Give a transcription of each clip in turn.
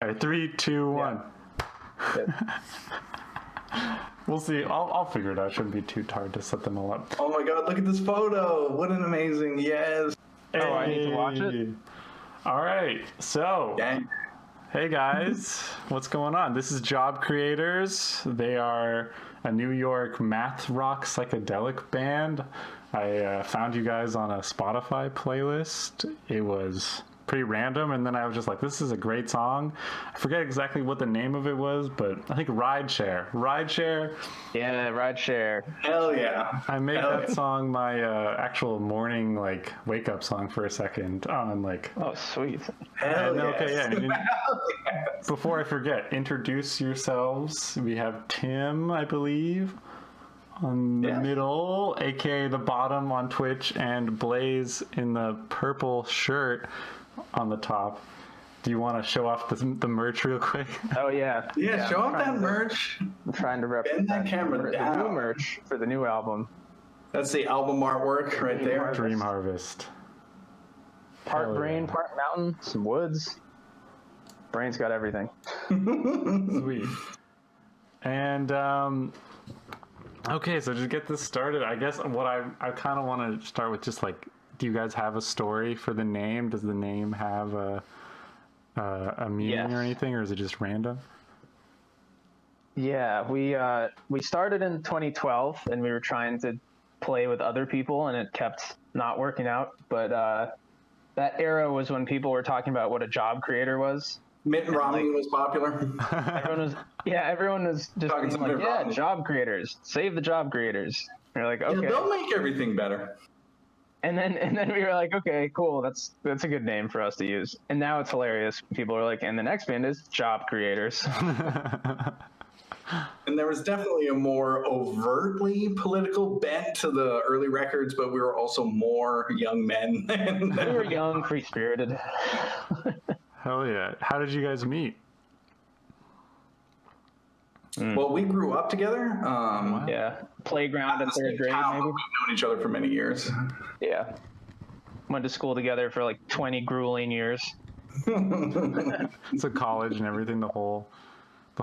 All right, 3, 2, 1. Yep. We'll see. I'll figure it out. It shouldn't be too hard to set them all up. Oh my God, look at this photo. What an amazing, yes. Hey. Oh, I need to watch it? All right. So, Dang. hey guys, what's going on? This is Job Creators. They are a New York math rock psychedelic band. I found you guys on a Spotify playlist. It was pretty random, and then I was just like, this is a great song. I forget exactly what the name of it was, but I think Rideshare. Yeah, Rideshare. Hell yeah. I made that song my actual morning like wake up song for a second on like. Oh, sweet. Hell yes. Okay, yeah. Before I forget, introduce yourselves. We have Tim, I believe, on the middle, aka the bottom on Twitch, and Blaise in the purple shirt on the top. Do you want to show off the merch real quick? Oh, yeah. Yeah, show off that merch. I'm trying to represent that camera the down. new merch for the new album. That's the album artwork right there. Dream Harvest. Part Hell brain, yeah. part mountain, some woods. Brain's got everything. Sweet. And, okay, so to get this started, I guess what I kind of want to start with just like, do you guys have a story for the name? Does the name have a meaning Yes. or anything, or is it just random? Yeah, we started in 2012, and we were trying to play with other people, and it kept not working out. But that era was when people were talking about what a job creator was. Mitt Romney was popular. Everyone was just Talking being to like, Mitt yeah, Romney. job creators, save the job creators. And we're like, okay. Yeah, they'll make everything better. And then we were like, okay, cool, that's a good name for us to use. And now it's hilarious. People are like, and the next band is Job Creators. And there was definitely a more overtly political bent to the early records, but we were also more young men. We were young, free-spirited. Hell yeah. How did you guys meet? Well, we grew up together. Yeah, playground in third grade, We've maybe. known each other for many years. Yeah. Went to school together for like 20 grueling years. So college and everything, the whole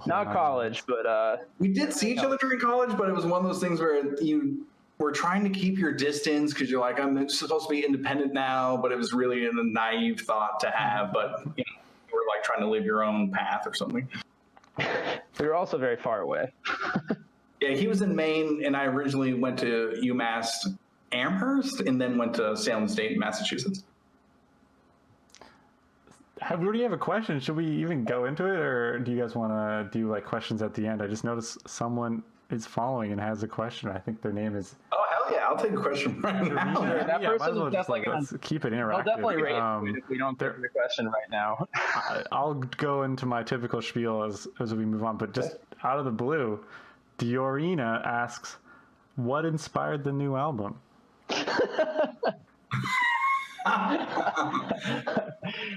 Not nine college, but We did see each other during college, but it was one of those things where you were trying to keep your distance because you're like, I'm supposed to be independent now, but it was really a naive thought to have. But you were like trying to live your own path or something. we were also very far away. Yeah, he was in Maine, and I originally went to UMass Amherst, and then went to Salem State, Massachusetts. We already have a question. Should we even go into it, or do you guys want to do like questions at the end? I just noticed someone is following and has a question. I think their name is. Oh hell yeah! I'll take a question right now. That yeah, might person as well is just definitely let's keep it interactive. I'll definitely rate it if we don't there- get the question right now. I'll go into my typical spiel as we move on, but just out of the blue, Diorina asks, "What inspired the new album?"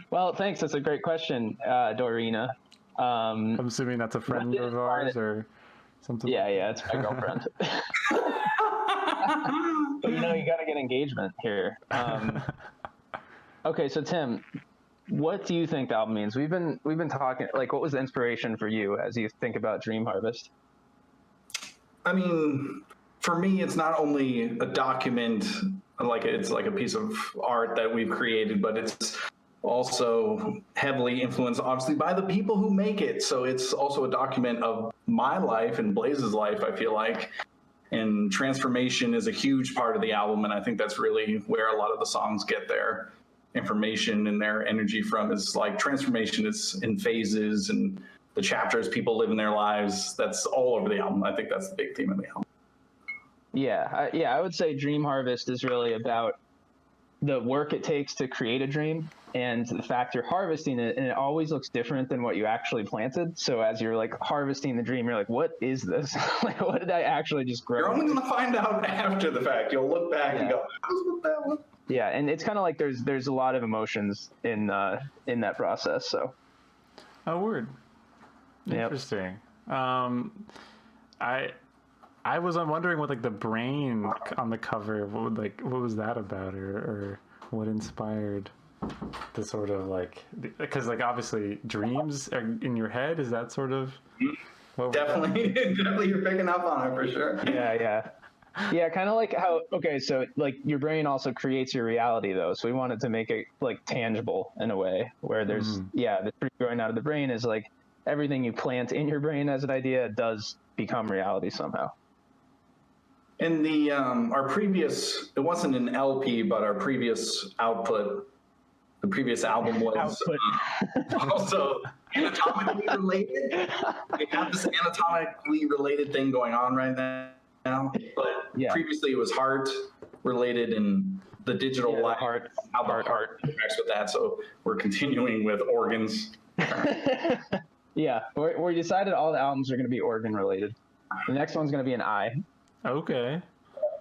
Well, thanks. That's a great question, Dorina. I'm assuming that's a friend What of ours or something. Yeah, it's my girlfriend. But you got to get engagement here. Okay, so Tim, what do you think the album means? We've been talking. Like, what was the inspiration for you as you think about Dream Harvest? I mean, for me, it's not only a document, it's like a piece of art that we've created, but it's also heavily influenced, obviously, by the people who make it. So it's also a document of my life and Blaise's life, I feel like. And transformation is a huge part of the album, and I think that's really where a lot of the songs get their information and their energy from. Is like transformation is in phases, and the chapters people live in their lives. That's all over the album. I think that's the big theme of the album. Yeah, I would say Dream Harvest is really about the work it takes to create a dream and the fact you're harvesting it, and it always looks different than what you actually planted. So as you're like harvesting the dream, you're like, what is this? Like, what did I actually just grow? You're only going to find out after the fact. You'll look back and go, how's with that one? Yeah, and it's kind of like there's a lot of emotions in that process. So. Oh, word. Yep. Interesting. I was wondering what like the brain on the cover, what was that about, or what inspired? the sort of like, because like obviously dreams are in your head. Is that sort of what Definitely, definitely, you're picking up on it for sure. Yeah, kind of like how, okay, so like your brain also creates your reality though. So we wanted to make it like tangible in a way where there's, the tree growing out of the brain is like everything you plant in your brain as an idea does become reality somehow. And the our previous, it wasn't an LP, but our previous output, the previous album was also anatomically related. We have this anatomically related thing going on right now, but previously it was heart related, and the digital life, how the heart interacts with that. So we're continuing with organs. Yeah, we decided all the albums are going to be organ related. The next one's going to be an eye. Okay.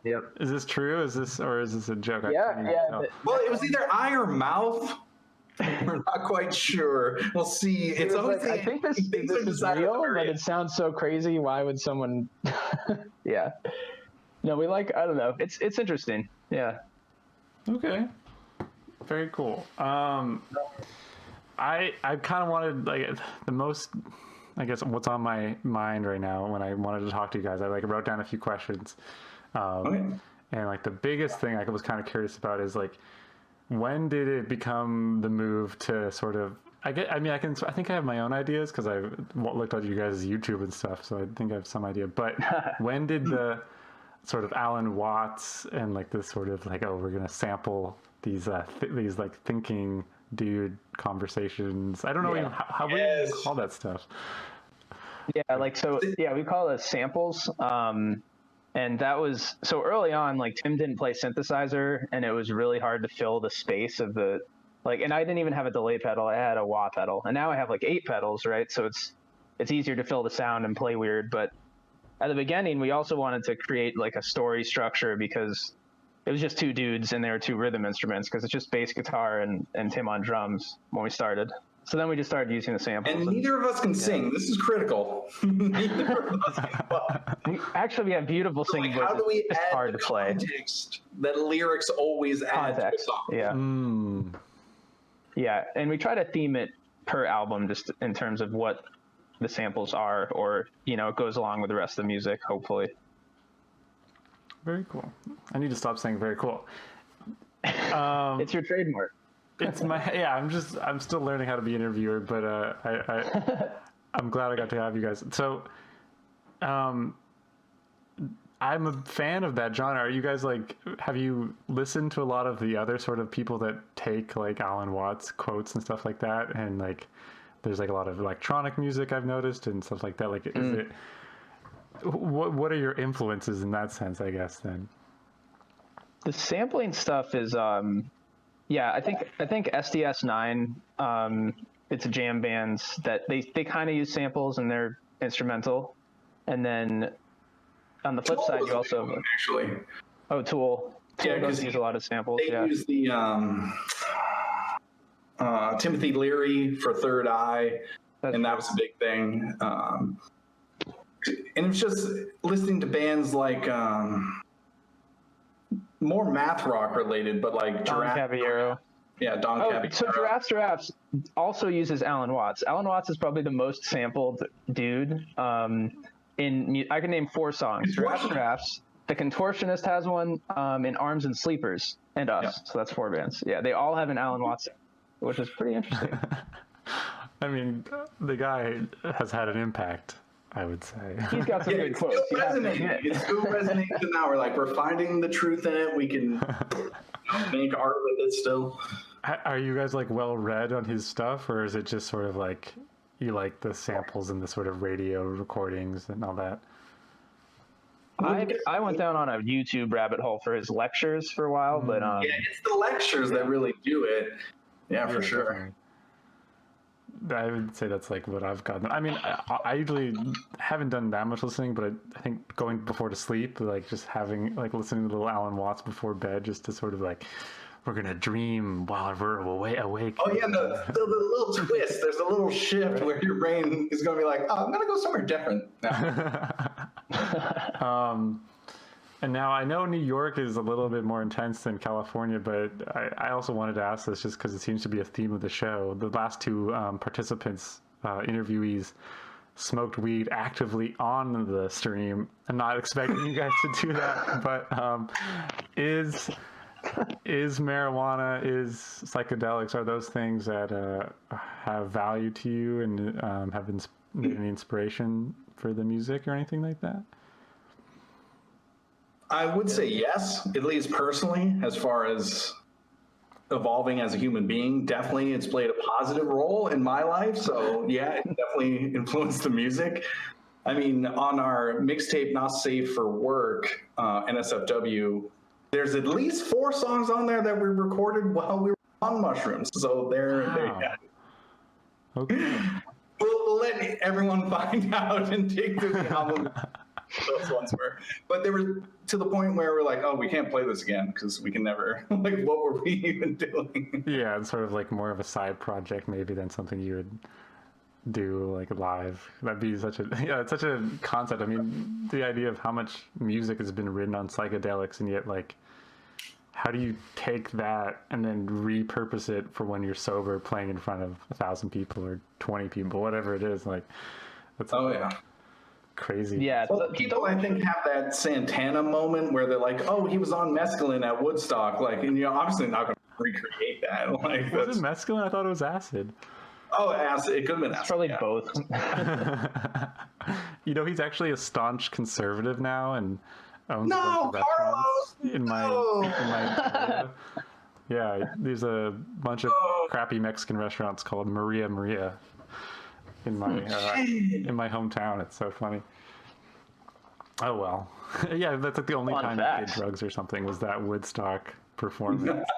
Yep. Is this true? Is this a joke? Yeah. Well, it was either eye or mouth. We're not quite sure. We'll see. It's always like, I think this is real, but it sounds so crazy. Why would someone? Yeah. No, we like. I don't know. It's interesting. Yeah. Okay. Very cool. I kind of wanted like the most. I guess what's on my mind right now when I wanted to talk to you guys, I like wrote down a few questions. And like the biggest thing I was kind of curious about is like, when did it become the move to sort of, I think I have my own ideas because I looked at you guys' YouTube and stuff. So I think I have some idea, but when did the sort of Alan Watts and like this sort of like, oh, we're going to sample these like thinking dude conversations. I don't know even how we call that stuff. Yeah, like so. Yeah, we call it samples. And that was so early on. Like Tim didn't play synthesizer, and it was really hard to fill the space of the like. And I didn't even have a delay pedal. I had a wah pedal, and now I have like 8 pedals, right? So it's easier to fill the sound and play weird. But at the beginning, we also wanted to create like a story structure because it was just 2 dudes and there were 2 rhythm instruments because it's just bass guitar and Tim on drums when we started. So then we just started using the samples. And neither of us can sing. This is critical. Neither of us can. We have beautiful singing, like, how do we it's add hard the to play. Context that lyrics always add to a song? Yeah. Yeah, and we try to theme it per album just in terms of what the samples are, or, it goes along with the rest of the music, hopefully. Very cool. I need to stop saying very cool. It's your trademark. It's my I'm still learning how to be an interviewer, but I'm glad I got to have you guys. So, I'm a fan of that genre. Are you guys like? Have you listened to a lot of the other sort of people that take like Alan Watts quotes and stuff like that? And like, there's like a lot of electronic music I've noticed and stuff like that. Like, is it? What are your influences in that sense? I guess then. The sampling stuff is I think SDS9, it's a jam bands that they kind of use samples and they're instrumental. And then on the flip side, you also actually. Oh, Tool does use a lot of samples. They use the Timothy Leary for Third Eye, and that was a big thing. And it's just listening to bands like more math rock related, but like Don Caballero. Yeah, Don Caballero. So Giraffes also uses Alan Watts. Alan Watts is probably the most sampled dude. I can name 4 songs. Giraffes, The Contortionist has one, in Arms and Sleepers, and us. Yep. So that's 4 bands. Yeah, they all have an Alan Watts, which is pretty interesting. I mean, the guy has had an impact, I would say. He's got some good quotes. It's still resonating now. We're finding the truth in it. We can make art with it still. Are you guys like well read on his stuff, or is it just sort of like you like the samples and the sort of radio recordings and all that? I went down on a YouTube rabbit hole for his lectures for a while, but it's the lectures that really do it. Yeah, for sure. Definitely. I would say that's like what I've gotten. I mean, I usually haven't done that much listening, but I think going before to sleep, like just having like listening to little Alan Watts before bed, just to sort of like, we're gonna dream while we're awake. Oh yeah, the little twist. There's a little shift where your brain is gonna be like, oh, I'm gonna go somewhere different now. And now I know New York is a little bit more intense than California, but I also wanted to ask this just because it seems to be a theme of the show. The last two participants, interviewees, smoked weed actively on the stream. I'm not expecting you guys to do that, but is marijuana, is psychedelics, are those things that have value to you and have been any inspiration for the music or anything like that? I would say yes, at least personally, as far as evolving as a human being. Definitely it's played a positive role in my life. So yeah, it definitely influenced the music. I mean, on our mixtape, Not Safe for Work, NSFW, there's at least 4 songs on there that we recorded while we were on mushrooms. So there you go. Okay. We'll let everyone find out and dig through the album. Those ones were, but they were to the point where we're like, oh, we can't play this again because we can never, like, what were we even doing? Yeah, it's sort of like more of a side project maybe than something you would do like live. That'd be such a, yeah, it's such a concept. I mean, the idea of how much music has been written on psychedelics, and yet, like, how do you take that and then repurpose it for when you're sober playing in front of 1,000 people or 20 people, whatever it is? Like, that's crazy. Yeah. Well, people, I think, have that Santana moment where they're like, oh, he was on mescaline at Woodstock. Like, and you're obviously not going to recreate that. Like, was it mescaline? I thought it was acid. Oh, acid. It could have been acid. It's probably both. You know, he's actually a staunch conservative now and owns a No, bunch of Carlos! restaurants in my area. Yeah, there's a bunch of crappy Mexican restaurants called Maria in my hometown. It's so funny. Oh well. Yeah, that's like the only time I did drugs or something was that Woodstock performance.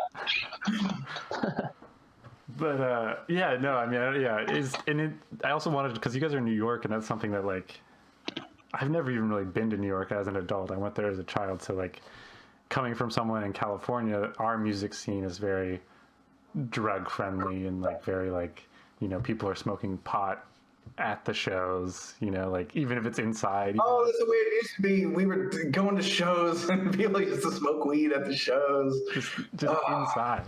But yeah, no, I mean, yeah, I also wanted, because you guys are in New York, and that's something that, like, I've never even really been to New York as an adult. I went there as a child, so, like, coming from someone in California, our music scene is very drug friendly and, like, very, like, you know, people are smoking pot at the shows, you know, like, even if it's inside. Oh, that's the way it used to be. We were going to shows and people used to smoke weed at the shows. Just inside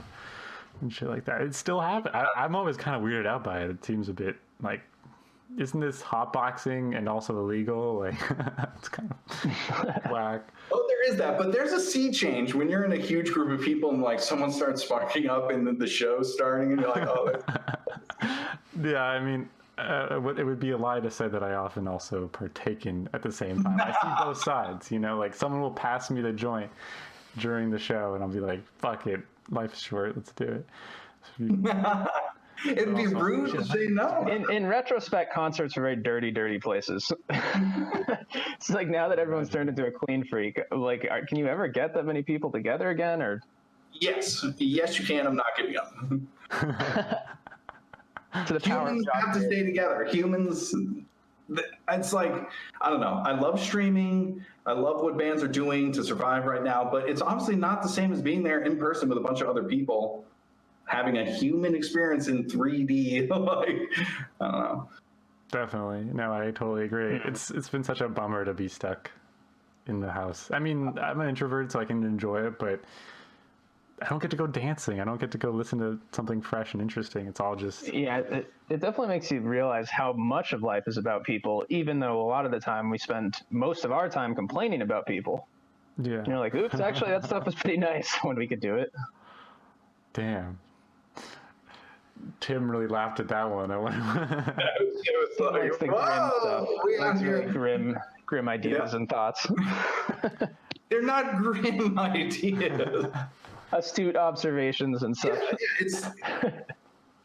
and shit like that. It still happens. I'm always kind of weirded out by it. It seems a bit like, isn't this hotboxing and also illegal? Like, it's kind of whack. Oh, there is that, but there's a sea change when you're in a huge group of people and, like, someone starts sparking up and the show's starting and you're like, oh. Yeah, I mean, it would be a lie to say that I often also partake in at the same time. I see both sides, you know, like, someone will pass me the joint during the show and I'll be like, fuck it, life's short, let's do it. It'd be rude to say no. In retrospect, concerts are very dirty places. It's like, now that everyone's turned into a clean freak, like, can you ever get that many people together again? Or Yes, you can. I'm not giving up. to the power Humans of have to stay together. Humans, it's like, I don't know. I love streaming. I love what bands are doing to survive right now, but it's obviously not the same as being there in person with a bunch of other people, having a human experience in 3D. Like, I don't know. Definitely. No, I totally agree. It's been such a bummer to be stuck in the house. I mean, I'm an introvert, so I can enjoy it, but I don't get to go dancing. I don't get to go listen to something fresh and interesting. It's all just... Yeah, it definitely makes you realize how much of life is about people, even though a lot of the time we spend most of our time complaining about people. Yeah. And you're like, oops, actually that stuff was pretty nice when we could do it. Damn. Tim really laughed at that one. Grim ideas and thoughts. They're not grim ideas. Astute observations and such. Yeah, it's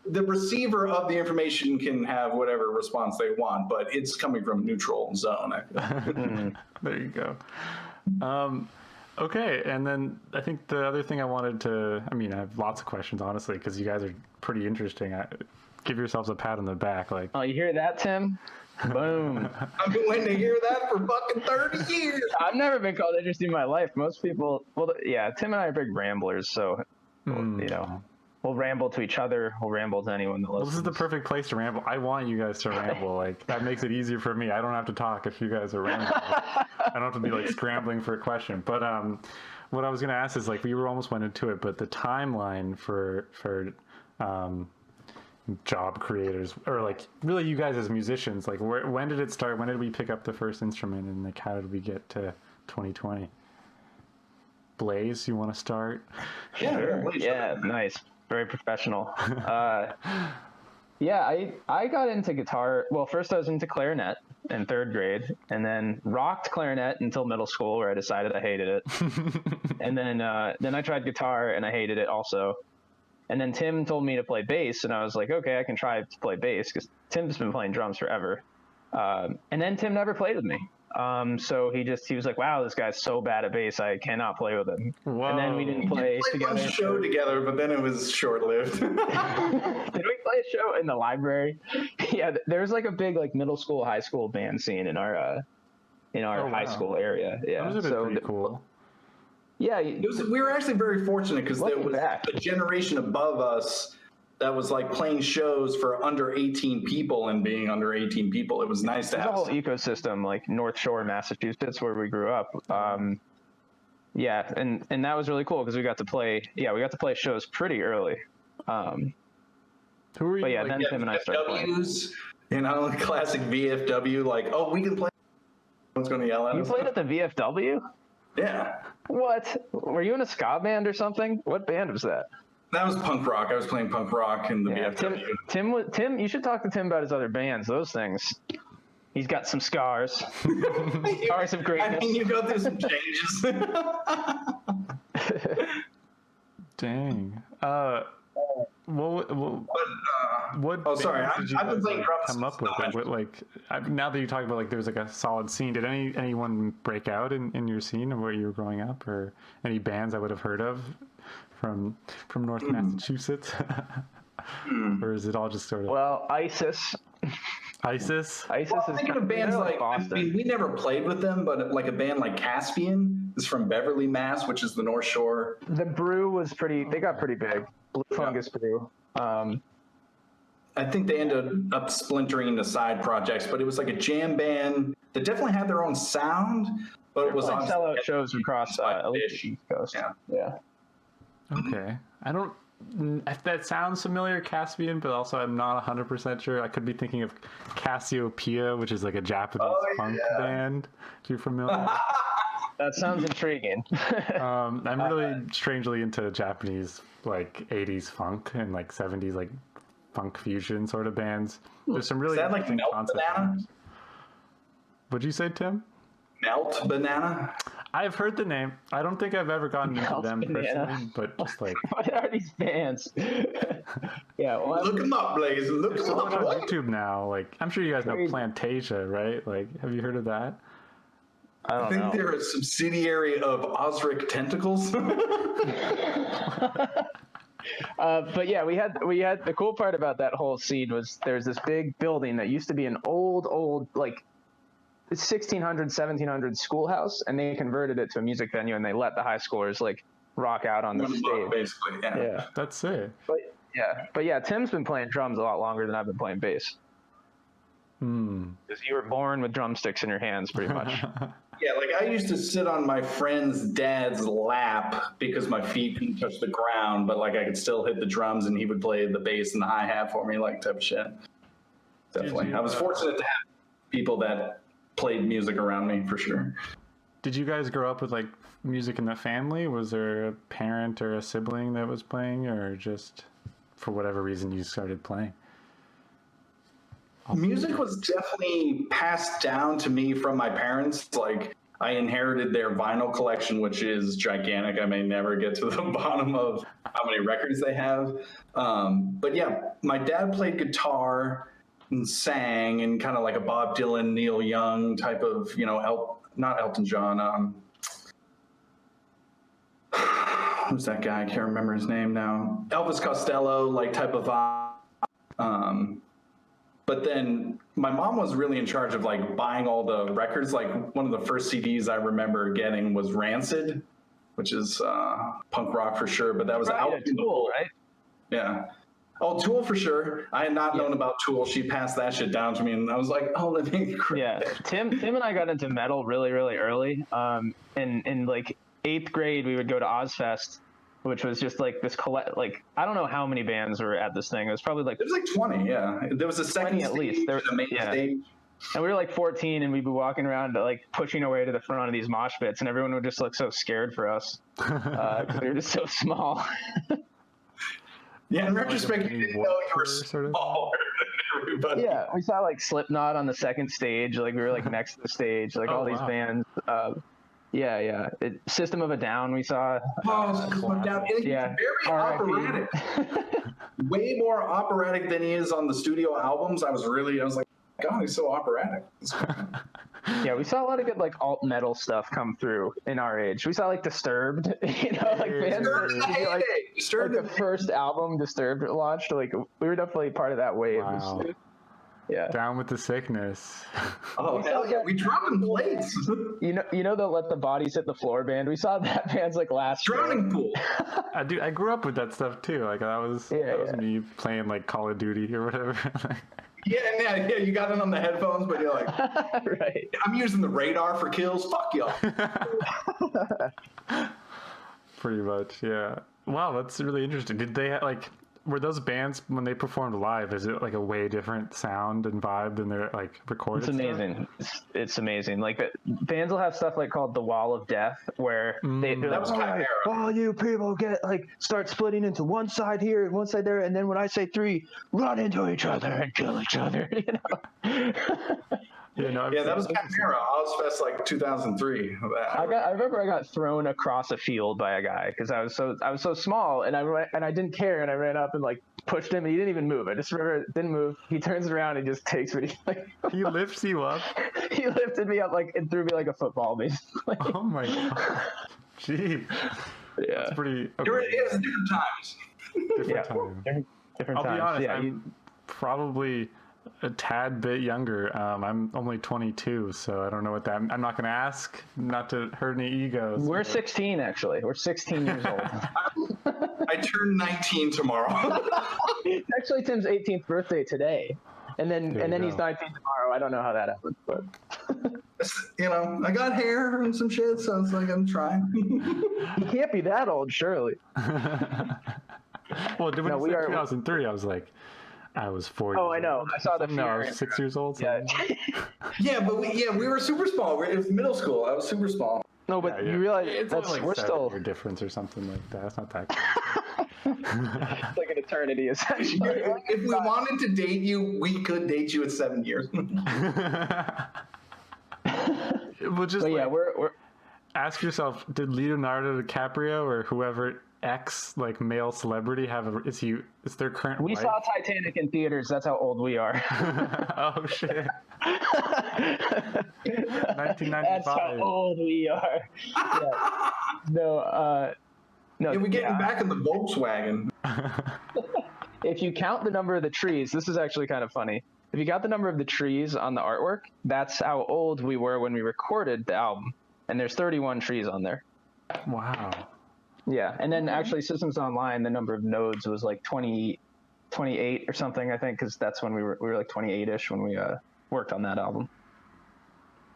the receiver of the information can have whatever response they want, but it's coming from neutral zone. There you go. Okay, and then I think the other thing I wanted to, I mean, I have lots of questions, honestly, because you guys are pretty interesting. Give yourselves a pat on the back. Like, oh, you hear that, Tim? Boom. I've been waiting to hear that for fucking 30 years. I've never been called interesting in my life. Most people, well, yeah, Tim and I are big ramblers, so, you know, we'll ramble to each other. We'll ramble to anyone that listens. Well, this is the perfect place to ramble. I want you guys to ramble. Like, that makes it easier for me. I don't have to talk if you guys are rambling. don't have to be like scrambling for a question. But what I was going to ask is like we were almost went into it, but the timeline for job creators, or like really you guys as musicians, like when did it start? When did we pick up the first instrument, and like how did we get to 2020? Blaise, you want to start? Sure. Yeah, nice. Very professional. Yeah, I got into guitar. Well, first I was into clarinet in third grade, and then rocked clarinet until middle school, where I decided I hated it. And then I tried guitar, and I hated it also. And then Tim told me to play bass, and I was like, okay, I can try to play bass, because Tim's been playing drums forever. And then Tim never played with me. So he was like, wow, this guy's so bad at bass, I cannot play with him. Whoa. And then we didn't play together. We played a show together, but then it was short-lived. Did we play a show in the library? Yeah, there's like a big like middle school, high school band scene in our high school area. Yeah, those are pretty cool. Yeah, We were actually very fortunate because there was a generation above us that was like playing shows for under 18 people, and being under 18 people, it was nice to have a whole ecosystem, like North Shore, Massachusetts, where we grew up. Yeah, and that was really cool because we got to play shows pretty early. Who were you? But yeah, then Tim and I started playing. You know, classic VFW, like, oh, we can play. Someone's going to yell at us. You played at the VFW? Yeah. What? Were you in a ska band or something? What band was that? That was punk rock. I was playing punk rock in the VFW. Tim, you should talk to Tim about his other bands. Those things. He's got some scars. Scars of greatness. I mean, you go through some changes. Dang. What oh, sorry. did you I've been playing drums. come up with it? What, like, now that you talk about like there was like a solid scene, did anyone break out in your scene of where you were growing up, or any bands I would have heard of from North Massachusetts? Or is it all just sort of ISIS? ISIS Is thinking of bands like Boston. I mean, we never played with them, but like a band like Caspian is from Beverly, Mass, which is the North Shore. The Brew was they got pretty big. Blue Fungus Brew. I think they ended up splintering into side projects, but it was like a jam band that definitely had their own sound, but it was on sellout shows across at least the East Coast. Yeah. Okay. If that sounds familiar, Caspian, but also I'm not 100% sure. I could be thinking of Cassiopeia, which is like a Japanese funk band, if you're familiar. That sounds intriguing. I'm really strangely into Japanese like 80s funk and like 70s like funk fusion sort of bands. There's some really interesting concepts. Banana? What'd you say, Tim? Melt Banana? I've heard the name. I don't think I've ever gotten into them personally, but just like... What are these bands? Yeah, well, look them up, Blaise. Look them up. On YouTube now. Like, I'm sure you guys know Plantasia, right? Like, have you heard of that? I think they're a subsidiary of Osric Tentacles. But yeah, we had the cool part about that whole scene was there's this big building that used to be an old like 1600 1700 schoolhouse, and they converted it to a music venue, and they let the high schoolers like rock out on the stage. Basically, yeah. That's it. But yeah, Tim's been playing drums a lot longer than I've been playing bass. Because you were born with drumsticks in your hands, pretty much. Yeah, like I used to sit on my friend's dad's lap because my feet couldn't touch the ground, but like I could still hit the drums, and he would play the bass and the hi-hat for me, like type of shit. Definitely. I was fortunate to have people that played music around me, for sure. Did you guys grow up with like music in the family? Was there a parent or a sibling that was playing, or just for whatever reason you started playing? Music was definitely passed down to me from my parents. Like I inherited their vinyl collection, which is gigantic. I may never get to the bottom of how many records they have. But yeah, my dad played guitar and sang, and kind of like a Bob Dylan, Neil Young type of, not Elton John. Who's that guy? I can't remember his name now. Elvis Costello, like type of vibe. But then my mom was really in charge of like buying all the records. Like one of the first CDs I remember getting was Rancid, which is punk rock for sure. But that was out. Tool, right? Yeah. Oh, Tool for sure. I had not known about Tool. She passed that shit down to me, and I was like, "Oh, let me." Yeah, Tim and I got into metal really early. In like 8th grade, we would go to Ozfest, which was just like this I don't know how many bands were at this thing. It was probably like there was like 20. Yeah, there was a second 20 at least. stage, the main stage. And we were like 14, and we'd be walking around like pushing our way to the front of these mosh pits, and everyone would just look so scared for us because we were just so small. Yeah, in retrospect, you didn't know you were smaller than everybody. Yeah, we saw like Slipknot on the second stage. Like we were like next to the stage. Like all these bands. System of a Down we saw. System of a Down. And he's very operatic. Way more operatic than he is on the studio albums. I was like, God, he's so operatic. Yeah, we saw a lot of good like alt metal stuff come through in our age. We saw like Disturbed, like bands Disturbed, like the first album Disturbed launched. Like we were definitely part of that wave. Wow. Yeah. Down with the sickness. Oh hell yeah, we dropping plates. You know the Let the Bodies Hit the Floor band. We saw that band's like last Drowning Pool. I grew up with that stuff too. Like that was me playing like Call of Duty or whatever. Yeah, you got it on the headphones, but you're like, right. I'm using the radar for kills. Fuck y'all. Pretty much, yeah. Wow, that's really interesting. Did they were those bands when they performed live? Is it like a way different sound and vibe than they're like recorded? It's amazing. It's amazing. Like bands will have stuff like called the Wall of Death, where they're like, all you people start splitting into one side here and one side there, and then when I say 3, run into each other and kill each other. That was Chimera. Ozfest like 2003. I remember I got thrown across a field by a guy because I was so small, and I didn't care, and I ran up and like pushed him, and he didn't even move. I just remember it didn't move. He turns around and just takes me. He lifts you up. He lifted me up and threw me like a football, basically. Oh my god! Gee. Yeah. That's pretty. Okay. It was different times. Different times. Different times. I'll be honest. Yeah, I'm probably a tad bit younger. I'm only 22, so I don't know what that. I'm not going to ask, not to hurt any egos. We're 16 actually. We're 16 years old. I turn 19 tomorrow. Actually, Tim's 18th birthday today, and then he's 19 tomorrow. I don't know how that happened, but I got hair and some shit, so it's like I'm trying. He can't be that old, surely. Well, when you said 2003, I was like, I was 4 years old. Oh, I know. I saw the No, I was 6 years old. Yeah. Yeah, but we were super small. It was middle school. I was super small. No, but you realize it's that's only like we're still a difference or something like that. It's not that it's like an eternity, essentially. If we wanted to date you, we could date you at 7 years. Well, just we're ask yourself: did Leonardo DiCaprio or whoever male celebrity is their current? We wife? saw Titanic in theaters. That's how old we are. Oh shit! 1995. That's how old we are. Yeah. No. Yeah, we're getting back in the Volkswagen. If you count the number of the trees, this is actually kind of funny. If you count the number of the trees on the artwork, that's how old we were when we recorded the album. And there's 31 trees on there. Wow. Yeah, and then actually Systems Online, the number of nodes was like 28 or something, I think, because that's when we were like 28-ish when we worked on that album.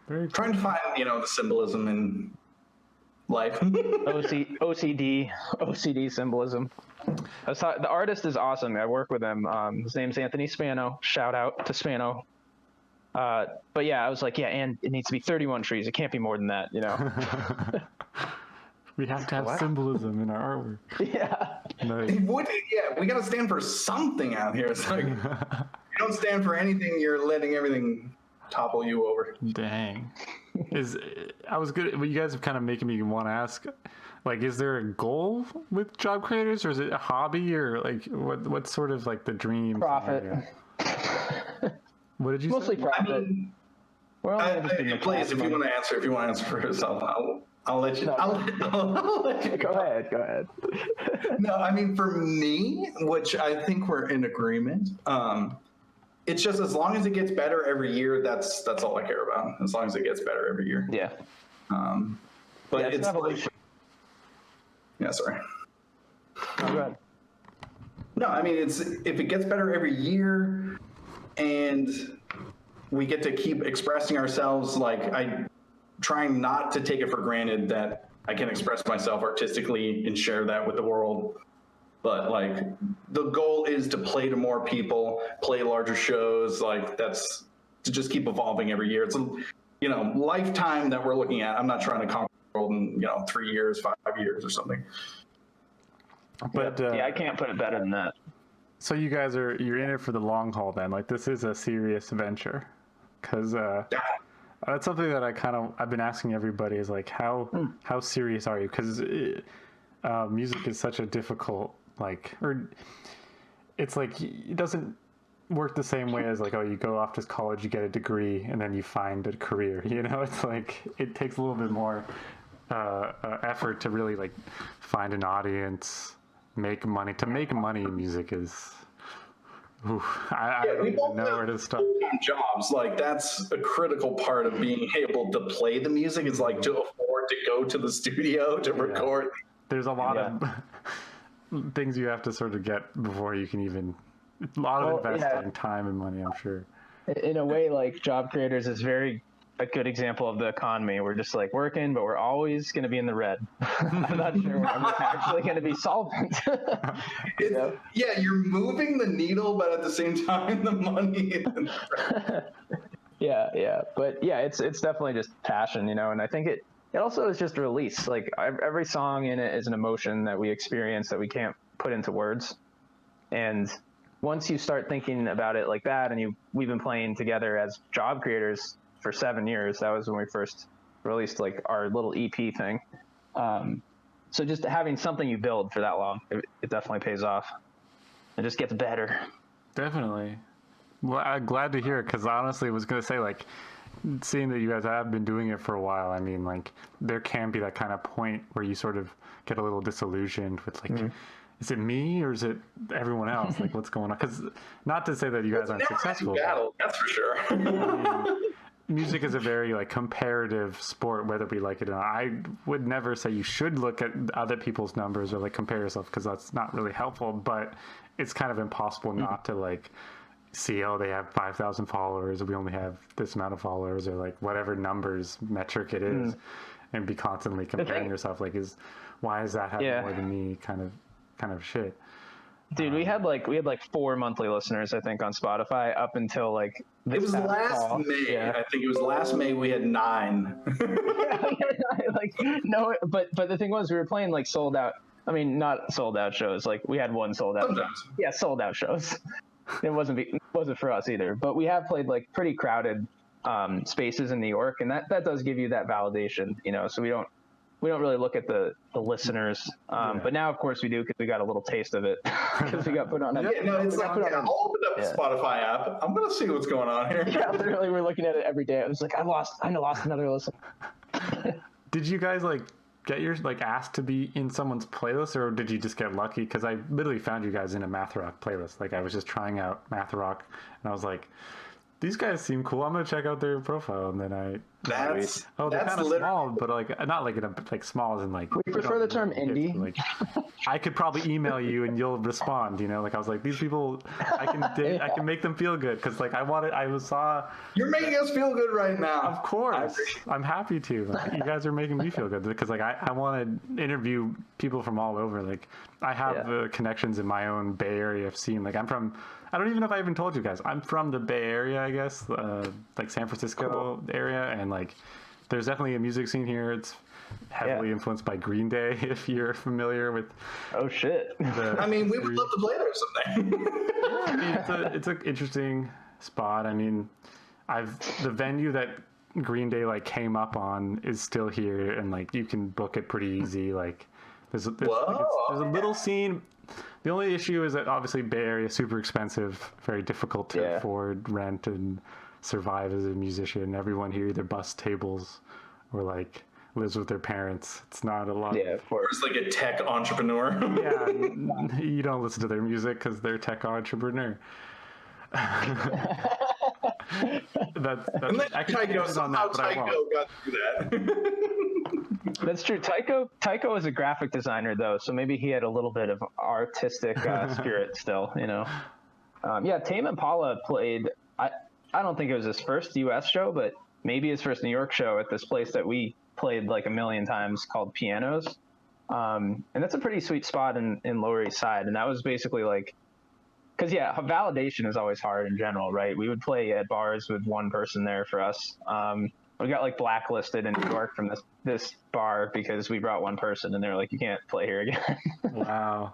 Very cool. Trying to find the symbolism in life. OCD symbolism. The artist is awesome. I work with him. His name's Anthony Spano. Shout out to Spano. But yeah, I was like, and it needs to be 31 trees. It can't be more than that, We have to have symbolism in our artwork. Yeah. Nice. We got to stand for something out here. It's like, you don't stand for anything, you're letting everything topple you over. Dang. I was good. Well, you guys are kind of making me want to ask, is there a goal with job creators, or is it a hobby, or what's sort of the dream? Profit. What did you Mostly say? profit. Please, if you want to answer for yourself, I'll let you. No. I'll let you Go ahead. No, I mean, for me, which I think we're in agreement. It's just as long as it gets better every year, that's all I care about. As long as it gets better every year. Yeah. But it's evolution. Yeah, sorry. Oh, go ahead. No, I mean, it's if it gets better every year and we get to keep expressing ourselves, like trying not to take it for granted that I can express myself artistically and share that with the world. But like the goal is to play to more people, play larger shows. Like that's to just keep evolving every year. It's a, lifetime that we're looking at. I'm not trying to conquer the world in 3 years, 5 years or something. But yeah, I can't put it better than that. So you guys you're in it for the long haul then. Like this is a serious venture, because that's something that I've been asking everybody is like how serious are you? Because music is such a difficult it's like it doesn't work the same way as like, oh, you go off to college, you get a degree, and then you find a career. It's like it takes a little bit more effort to really like find an audience, make money. To make money in music is, I don't even know where to start. Jobs, like that's a critical part of being able to play the music is like to afford to go to the studio to record. There's a lot of things you have to sort of get before you can even, a lot of investing time and money, I'm sure. In a way, like Job Creators is a good example of the economy. We're just like working, but we're always going to be in the red. I'm not sure when I'm actually going to be solvent. Yeah, you're moving the needle, but at the same time, the money is in the red. Yeah. But yeah, it's definitely just passion, and I think it also is just a release. Like every song in it is an emotion that we experience that we can't put into words. And once you start thinking about it like that, and we've been playing together as Job Creators for 7 years. That was when we first released like our little EP thing. So just having something you build for that long, it definitely pays off. It just gets better. Definitely. Well, I'm glad to hear it, because honestly, I was going to say, like, seeing that you guys have been doing it for a while, I mean, like, there can be that kind of point where you sort of get a little disillusioned with, like, is it me or is it everyone else? Like, what's going on? Because not to say that you guys aren't successful. Battle, that's for sure. Music is a very like comparative sport, whether we like it or not. I would never say you should look at other people's numbers or like compare yourself, because that's not really helpful. But it's kind of impossible not to like see, oh, they have 5,000 followers, we only have this amount of followers, or like whatever numbers metric it is, and be constantly comparing yourself. Like, why is that having more than me? Kind of shit. Dude, we had like 4 monthly listeners, I think, on Spotify up until like this it was last fall. May. Yeah. I think it was last May we had 9. But the thing was, we were playing like sold out. I mean, not sold out shows. Like we had one sold out. Sometimes. Yeah, sold out shows. It wasn't for us either. But we have played like pretty crowded spaces in New York, and that does give you that validation, So we don't really look at the listeners, but now of course we do, because we got a little taste of it because we got put on. I'll open up the Spotify app. I'm gonna see what's going on here. Yeah, literally, we're looking at it every day. I was like, I lost another listen. Did you guys like get your asked to be in someone's playlist, or did you just get lucky? Because I literally found you guys in a math rock playlist. Like I was just trying out math rock, and I was like, these guys seem cool. I'm gonna check out their profile, and then they're kind of small, but like not like in a like small as in like. We prefer the term indie. Like, I could probably email you and you'll respond. Like I was like, these people, I can make them feel good, because like You're making us feel good right now. Of course, I'm happy to. You guys are making me feel good, because like I want to interview people from all over. Like I have connections in my own Bay Area scene. Like I don't even know if I even told you guys. I'm from the Bay Area, I guess, like San Francisco area, and like there's definitely a music scene here. It's heavily influenced by Green Day, if you're familiar with. Oh shit! I mean, we would love to play there someday. I mean, it's an interesting spot. I mean, the venue that Green Day like came up on is still here, and like you can book it pretty easy. Like there's a little scene. The only issue is that obviously Bay Area is super expensive, very difficult to afford rent and survive as a musician. Everyone here either busts tables or like lives with their parents. It's not a lot. Yeah, of course. It's like a tech entrepreneur. Yeah, you don't listen to their music because they're tech entrepreneur. Unless Tycho got through that. That's true. Tycho is a graphic designer though, so maybe he had a little bit of artistic spirit still, you know. Yeah, Tame Impala played. I don't think it was his first U.S. show, but maybe his first New York show at this place that we played like a million times called Pianos. And that's a pretty sweet spot in Lower East Side. And that was basically like, because yeah, validation is always hard in general, right? We would play at bars with one person there for us. We got like blacklisted in New York from this bar because we brought one person, and they were like, "You can't play here again." Wow.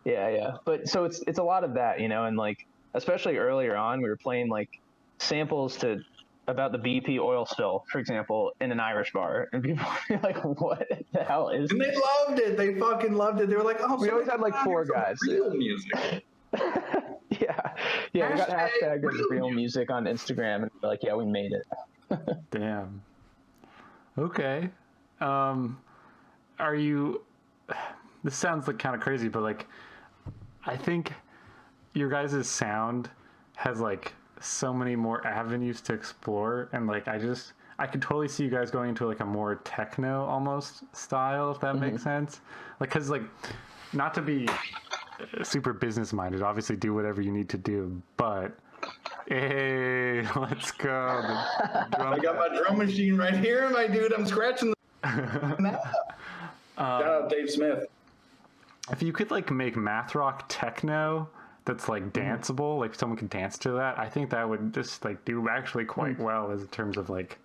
Yeah. But so it's a lot of that, you know, and like especially earlier on, we were playing like samples about the BP oil spill, for example, in an Irish bar, and people were like, "What the hell is?" And they loved it. They fucking loved it. They were like, "Oh, we always had like 4 guys. Real music." Yeah. We got hashtag real music on Instagram, and we're like, "Yeah, we made it." Damn. Okay. Are you? This sounds like kind of crazy, but like, I think your guys' sound has like so many more avenues to explore, and like I could totally see you guys going into like a more techno almost style, if that makes sense. Like, cause like, not to be super business minded, obviously do whatever you need to do, but hey, let's go. I got my drum machine right here, my dude. I'm scratching the shout out Dave Smith. If you could like make math rock techno that's like danceable, like someone could dance to that, I think that would just like do actually quite well as in terms of like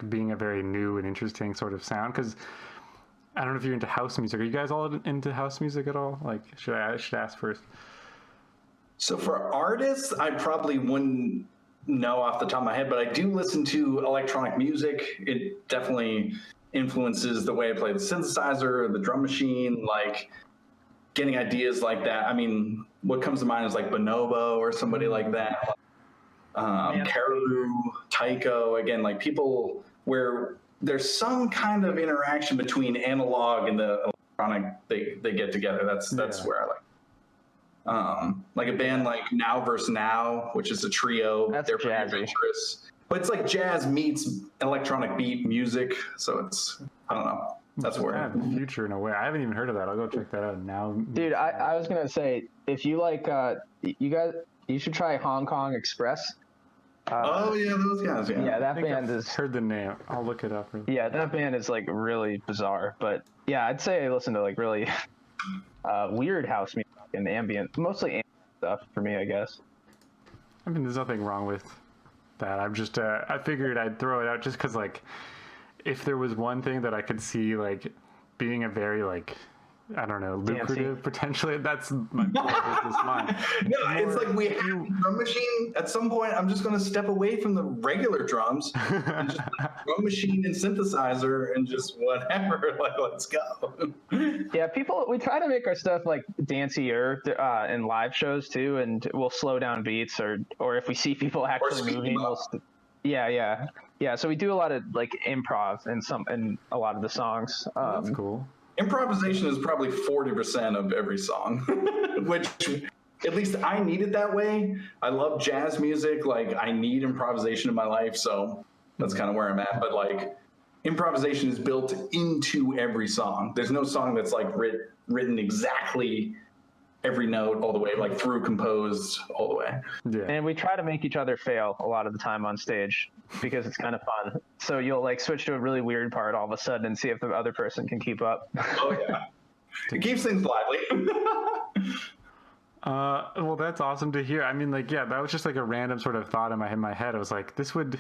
being a very new and interesting sort of sound. Because I don't know if you're into house music. Are you guys all into house music at all? Like, I should ask first. So for artists, I probably wouldn't know off the top of my head, but I do listen to electronic music. It definitely influences the way I play the synthesizer, the drum machine, like getting ideas like that. I mean, what comes to mind is like Bonobo or somebody like that. Caribou, Tycho, again, like people where there's some kind of interaction between analog and the electronic they get together. That's where I like a band like Now vs. Now, which is a trio. That's They're pretty jazzy. adventurous, but it's like jazz meets electronic beat music. So it's, I don't know. That's where I have a future in a way. I haven't even heard of that. I'll go check that out now. Dude, I was gonna say, if you like, you should try Hong Kong Express. Oh yeah, those guys. Yeah, Yeah, that I think band I've is. heard the name. I'll look it up. Yeah, that band is like really bizarre. But yeah, I'd say I listen to like really weird house music and ambient, mostly ambient stuff for me, I guess. I mean, there's nothing wrong with that. I'm just, I figured I'd throw it out just because, like, if there was one thing that I could see, like, being a very, like, I don't know, lucrative potentially, that's my business mind. No, it's like we have a drum machine. At some point, I'm just going to step away from the regular drums and just drum machine and synthesizer and just whatever. Like, let's go. Yeah, we try to make our stuff like dancier in live shows too, and we'll slow down beats or if we see people actually moving, yeah. So we do a lot of like improv in a lot of the songs. That's cool. Improvisation is probably 40% of every song, which at least I need it that way. I love jazz music. Like, I need improvisation in my life. So that's kind of where I'm at. But like, improvisation is built into every song. There's no song that's like written exactly every note all the way, like through composed all the way. Yeah. And we try to make each other fail a lot of the time on stage because it's kind of fun. So you'll like switch to a really weird part all of a sudden and see if the other person can keep up. Oh yeah. It keeps things lively. Well, that's awesome to hear. I mean, like, yeah, that was just like a random sort of thought in my head. I was like, this would,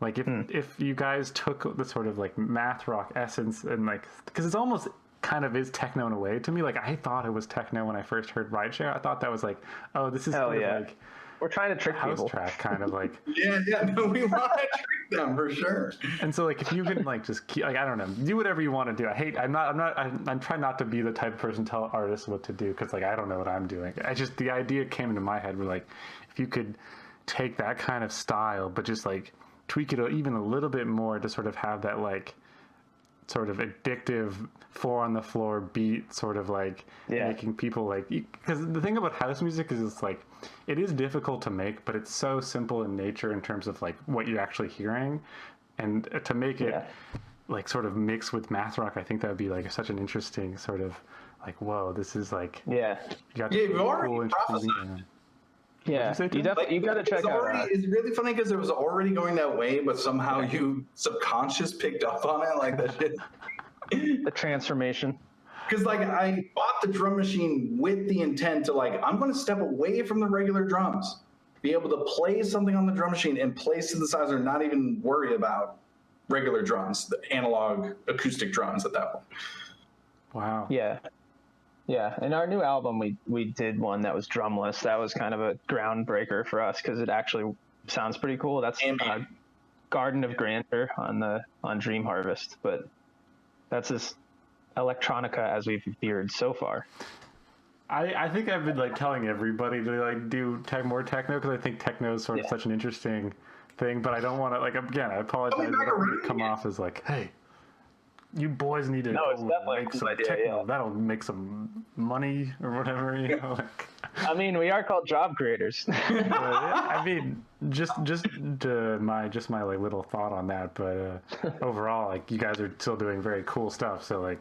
like, if you guys took the sort of like math rock essence and like, because it's almost kind of is techno in a way to me. Like, I thought it was techno when I first heard Rideshare. I thought that was like, oh, this is sort of like we're trying to trick house people. track kind of like. Yeah, no, we want to trick them for sure. And so, like, if you can like just keep, like, I don't know, do whatever you want to do. I'm trying not to be the type of person to tell artists what to do because like I don't know what I'm doing. The idea came into my head where like if you could take that kind of style but just like tweak it even a little bit more to sort of have that like sort of addictive 4 on the floor beat, sort of like making people like, because the thing about house music is it's like it is difficult to make, but it's so simple in nature in terms of like what you're actually hearing, and to make it like sort of mix with math rock, I think that would be like such an interesting sort of like, whoa, this is like, yeah, you got You've already prophesied. yeah. You definitely you got to check out. It's really funny because it was already going that way, but somehow you subconscious picked up on it like that shit. The transformation. Because like I bought the drum machine with the intent to like, I'm going to step away from the regular drums, be able to play something on the drum machine and play synthesizer, not even worry about regular drums, the analog acoustic drums at that point. Wow. Yeah. Yeah. In our new album, we did one that was drumless. That was kind of a groundbreaker for us because it actually sounds pretty cool. That's Garden of Grandeur on Dream Harvest, but that's as electronica as we've feared so far. I think I've been like telling everybody to like do more techno because I think techno is sort of such an interesting thing, but I don't want to like, again, I apologize. I don't want to come off as like, hey, you boys need to make some techno. That'll make some money or whatever, you know. Like. I mean, we are called job creators. I mean, just my like little thought on that, but overall, like you guys are still doing very cool stuff. So like,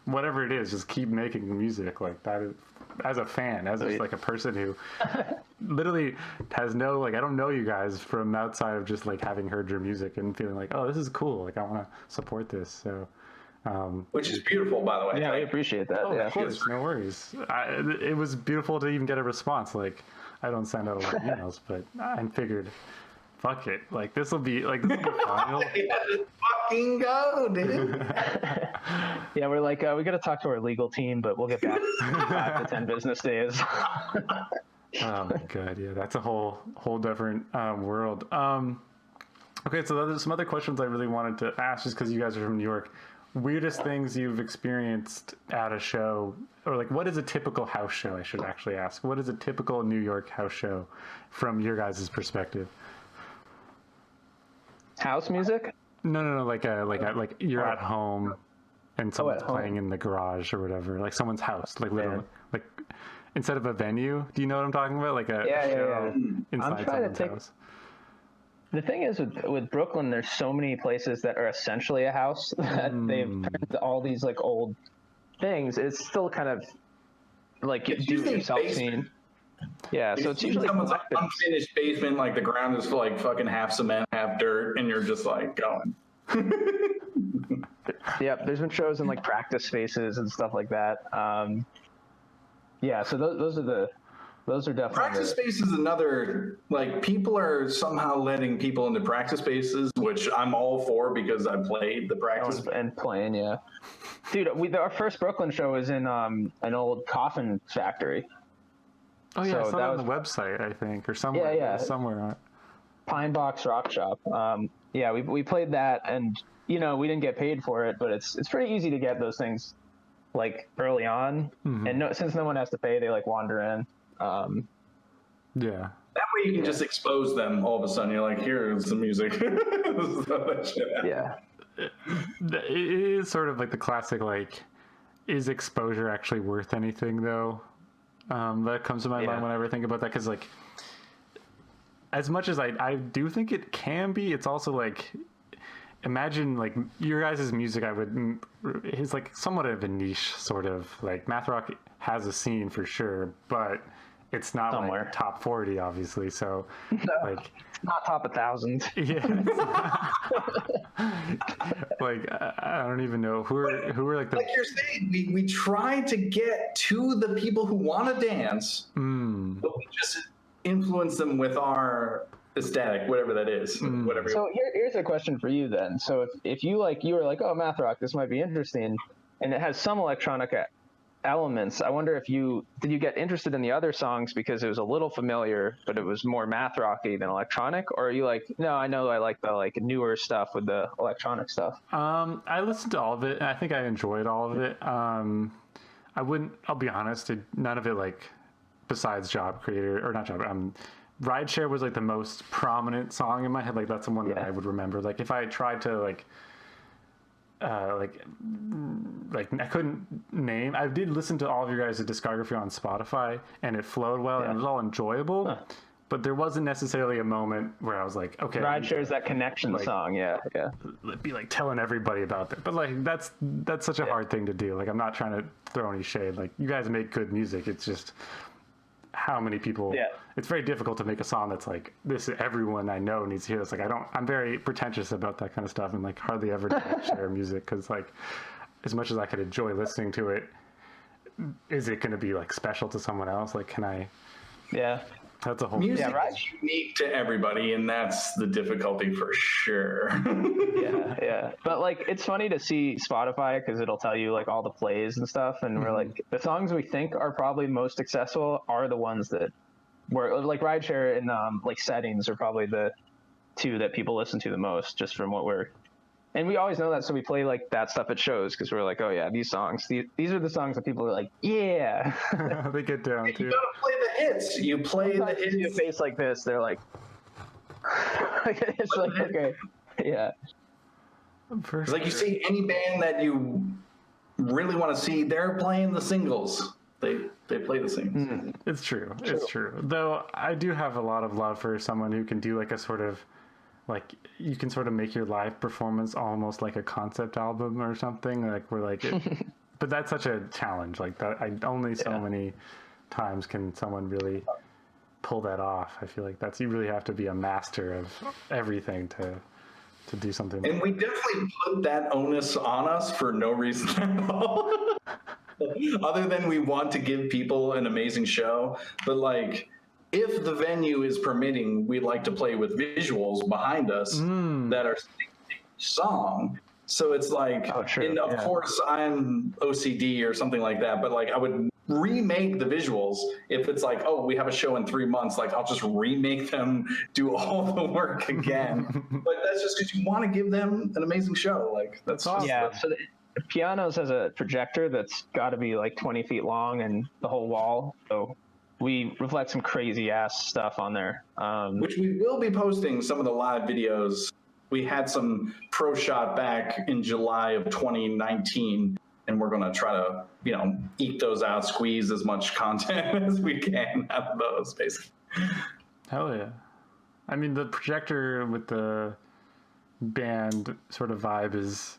whatever it is, just keep making music like that. As a fan, as just like a person who literally has no, like, I don't know you guys from outside of just like having heard your music and feeling like, oh, this is cool. Like I want to support this. So, which is beautiful, by the way. Yeah, we appreciate that. Oh, of course, no worries. It was beautiful to even get a response. Like I don't send out a lot of emails, but I figured, fuck it. Like this will be fun. Fucking go, dude. Yeah, we're like, we got to talk to our legal team, but we'll get back 5 to 10 business days. Oh my god, yeah, that's a whole different world. Okay, so there's some other questions I really wanted to ask, just because you guys are from New York. Weirdest things you've experienced at a show, or like, what is a typical house show? I should actually ask. What is a typical New York house show from your guys' perspective? House music? No, like you're at home and someone's playing in the garage or whatever, like someone's house, like literally, like instead of a venue. Do you know what I'm talking about? Like a show inside someone's house. The thing is with Brooklyn, there's so many places that are essentially a house that they've turned all these like old things. It's still kind of like do it yourself scene. Yeah, so it's usually someone's unfinished basement, like the ground is like fucking half cement, half dirt, and you're just like going. Yep, there's been shows in like practice spaces and stuff like that. Yeah, so those are definitely practice space is another, like, people are somehow letting people into practice spaces, which I'm all for because I played the practice and playing. Yeah, dude, our first Brooklyn show was in an old coffin factory. Oh yeah, so I saw that on the website, I think, or somewhere. Yeah. Somewhere on it. Pine Box Rock Shop. Yeah, we played that, and we didn't get paid for it, but it's pretty easy to get those things like early on, and since no one has to pay, they like wander in. Yeah. That way you can just expose them. All of a sudden, you're like, here's the music. Yeah. It is sort of like the classic, like, is exposure actually worth anything though? That comes to my mind whenever I think about that, because like, as much as I do think it can be, it's also like, imagine like your guys' music, is like somewhat of a niche sort of, like math rock has a scene for sure, but it's not somewhere like top 40 obviously, so like it's not top 1,000. Yeah. Like I don't even know who are like like you're saying, we try to get to the people who want to dance, but we just influence them with our aesthetic, whatever that is. Whatever. So here's a question for you then. So if you were like, oh, math rock, this might be interesting, and it has some electronica elements, I wonder if did you get interested in the other songs because it was a little familiar, but it was more math rocky than electronic, or are you like, no, I know I like the like newer stuff with the electronic stuff? I listened to all of it, and I think I enjoyed all of it. I'll be honest, none of it, like, besides Job Creator, or not Job, Rideshare was like the most prominent song in my head. Like that's the one that I would remember. Like if I tried to like I couldn't name. I did listen to all of your guys' discography on Spotify, and it flowed well, and it was all enjoyable. but there wasn't necessarily a moment where I was like, okay, Rideshare is that connection song. Yeah. be like telling everybody about it. But like that's such a hard thing to do. Like, I'm not trying to throw any shade. Like, you guys make good music. It's just how many people. Yeah. It's very difficult to make a song that's like, this everyone I know needs to hear this. Like, I'm very pretentious about that kind of stuff, and like hardly ever share music, because like, as much as I could enjoy listening to it, is it going to be like special to someone else? Like, can I? Yeah. That's a whole. Music is unique to everybody, and that's the difficulty for sure. Yeah. But like, it's funny to see Spotify, because it'll tell you like all the plays and stuff, and we're like, the songs we think are probably most accessible are the ones that were like Rideshare and like Settings are probably the two that people listen to the most, just from what we're. And we always know that, so we play like that stuff at shows, because we're like, oh yeah, these songs, these are the songs that people are like, yeah. They get down to. You gotta play the hits. You play Sometimes the hits. you see a face like this, they're like, it's like, okay, yeah. It's like, you see any band that you really want to see, they're playing the singles. They play the singles. It's true. It's true. Though I do have a lot of love for someone who can do like a sort of, like, you can sort of make your live performance almost like a concept album or something, like, where like it, but that's such a challenge. Like, that only so many times can someone really pull that off. I feel like you really have to be a master of everything to do something. And we definitely put that onus on us for no reason at all. Other than we want to give people an amazing show. But like, if the venue is permitting, we'd like to play with visuals behind us that are singing the song. So it's like, and of course I'm OCD or something like that, but like, I would remake the visuals if it's like, oh, we have a show in 3 months, like, I'll just remake them, do all the work again. But that's just because you want to give them an amazing show. Like, that's awesome. Yeah. So the Pianos has a projector that's got to be like 20 feet long and the whole wall. So we reflect some crazy ass stuff on there. Which we will be posting some of the live videos. We had some pro shot back in July of 2019, and we're going to try to, eke those out, squeeze as much content as we can out of those, basically. Hell yeah. I mean, the projector with the band sort of vibe is,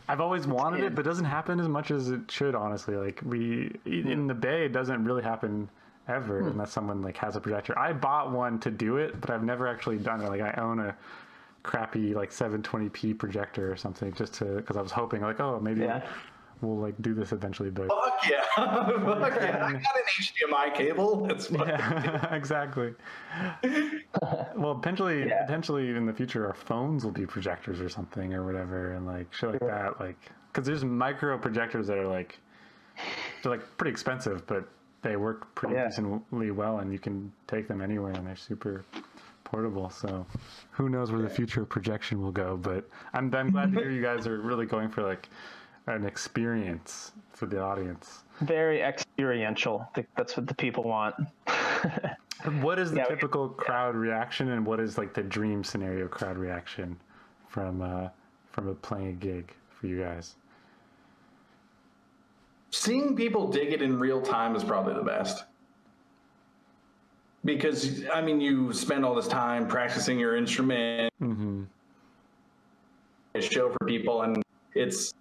I've always wanted it, but it doesn't happen as much as it should, honestly. Like, in the Bay, it doesn't really happen ever unless someone like has a projector. I bought one to do it, but I've never actually done it. Like, I own a crappy like 720p projector or something, just because I was hoping like, oh, maybe we'll like do this eventually. But fuck yeah. Fuck yeah. I got an HDMI cable. It's fine. Yeah, exactly. Well, potentially in the future, our phones will be projectors or something or whatever, and like shit like that. Like, because there's micro projectors that are like, they're like pretty expensive, but they work pretty decently well, and you can take them anywhere, and they're super portable. So who knows where the future of projection will go? But I'm glad to hear you guys are really going for like an experience for the audience. Very experiential. I think that's what the people want. What is the typical crowd reaction, and what is like the dream scenario crowd reaction from playing a gig for you guys? Seeing people dig it in real time is probably the best. Because, I mean, you spend all this time practicing your instrument, a show for people, and it's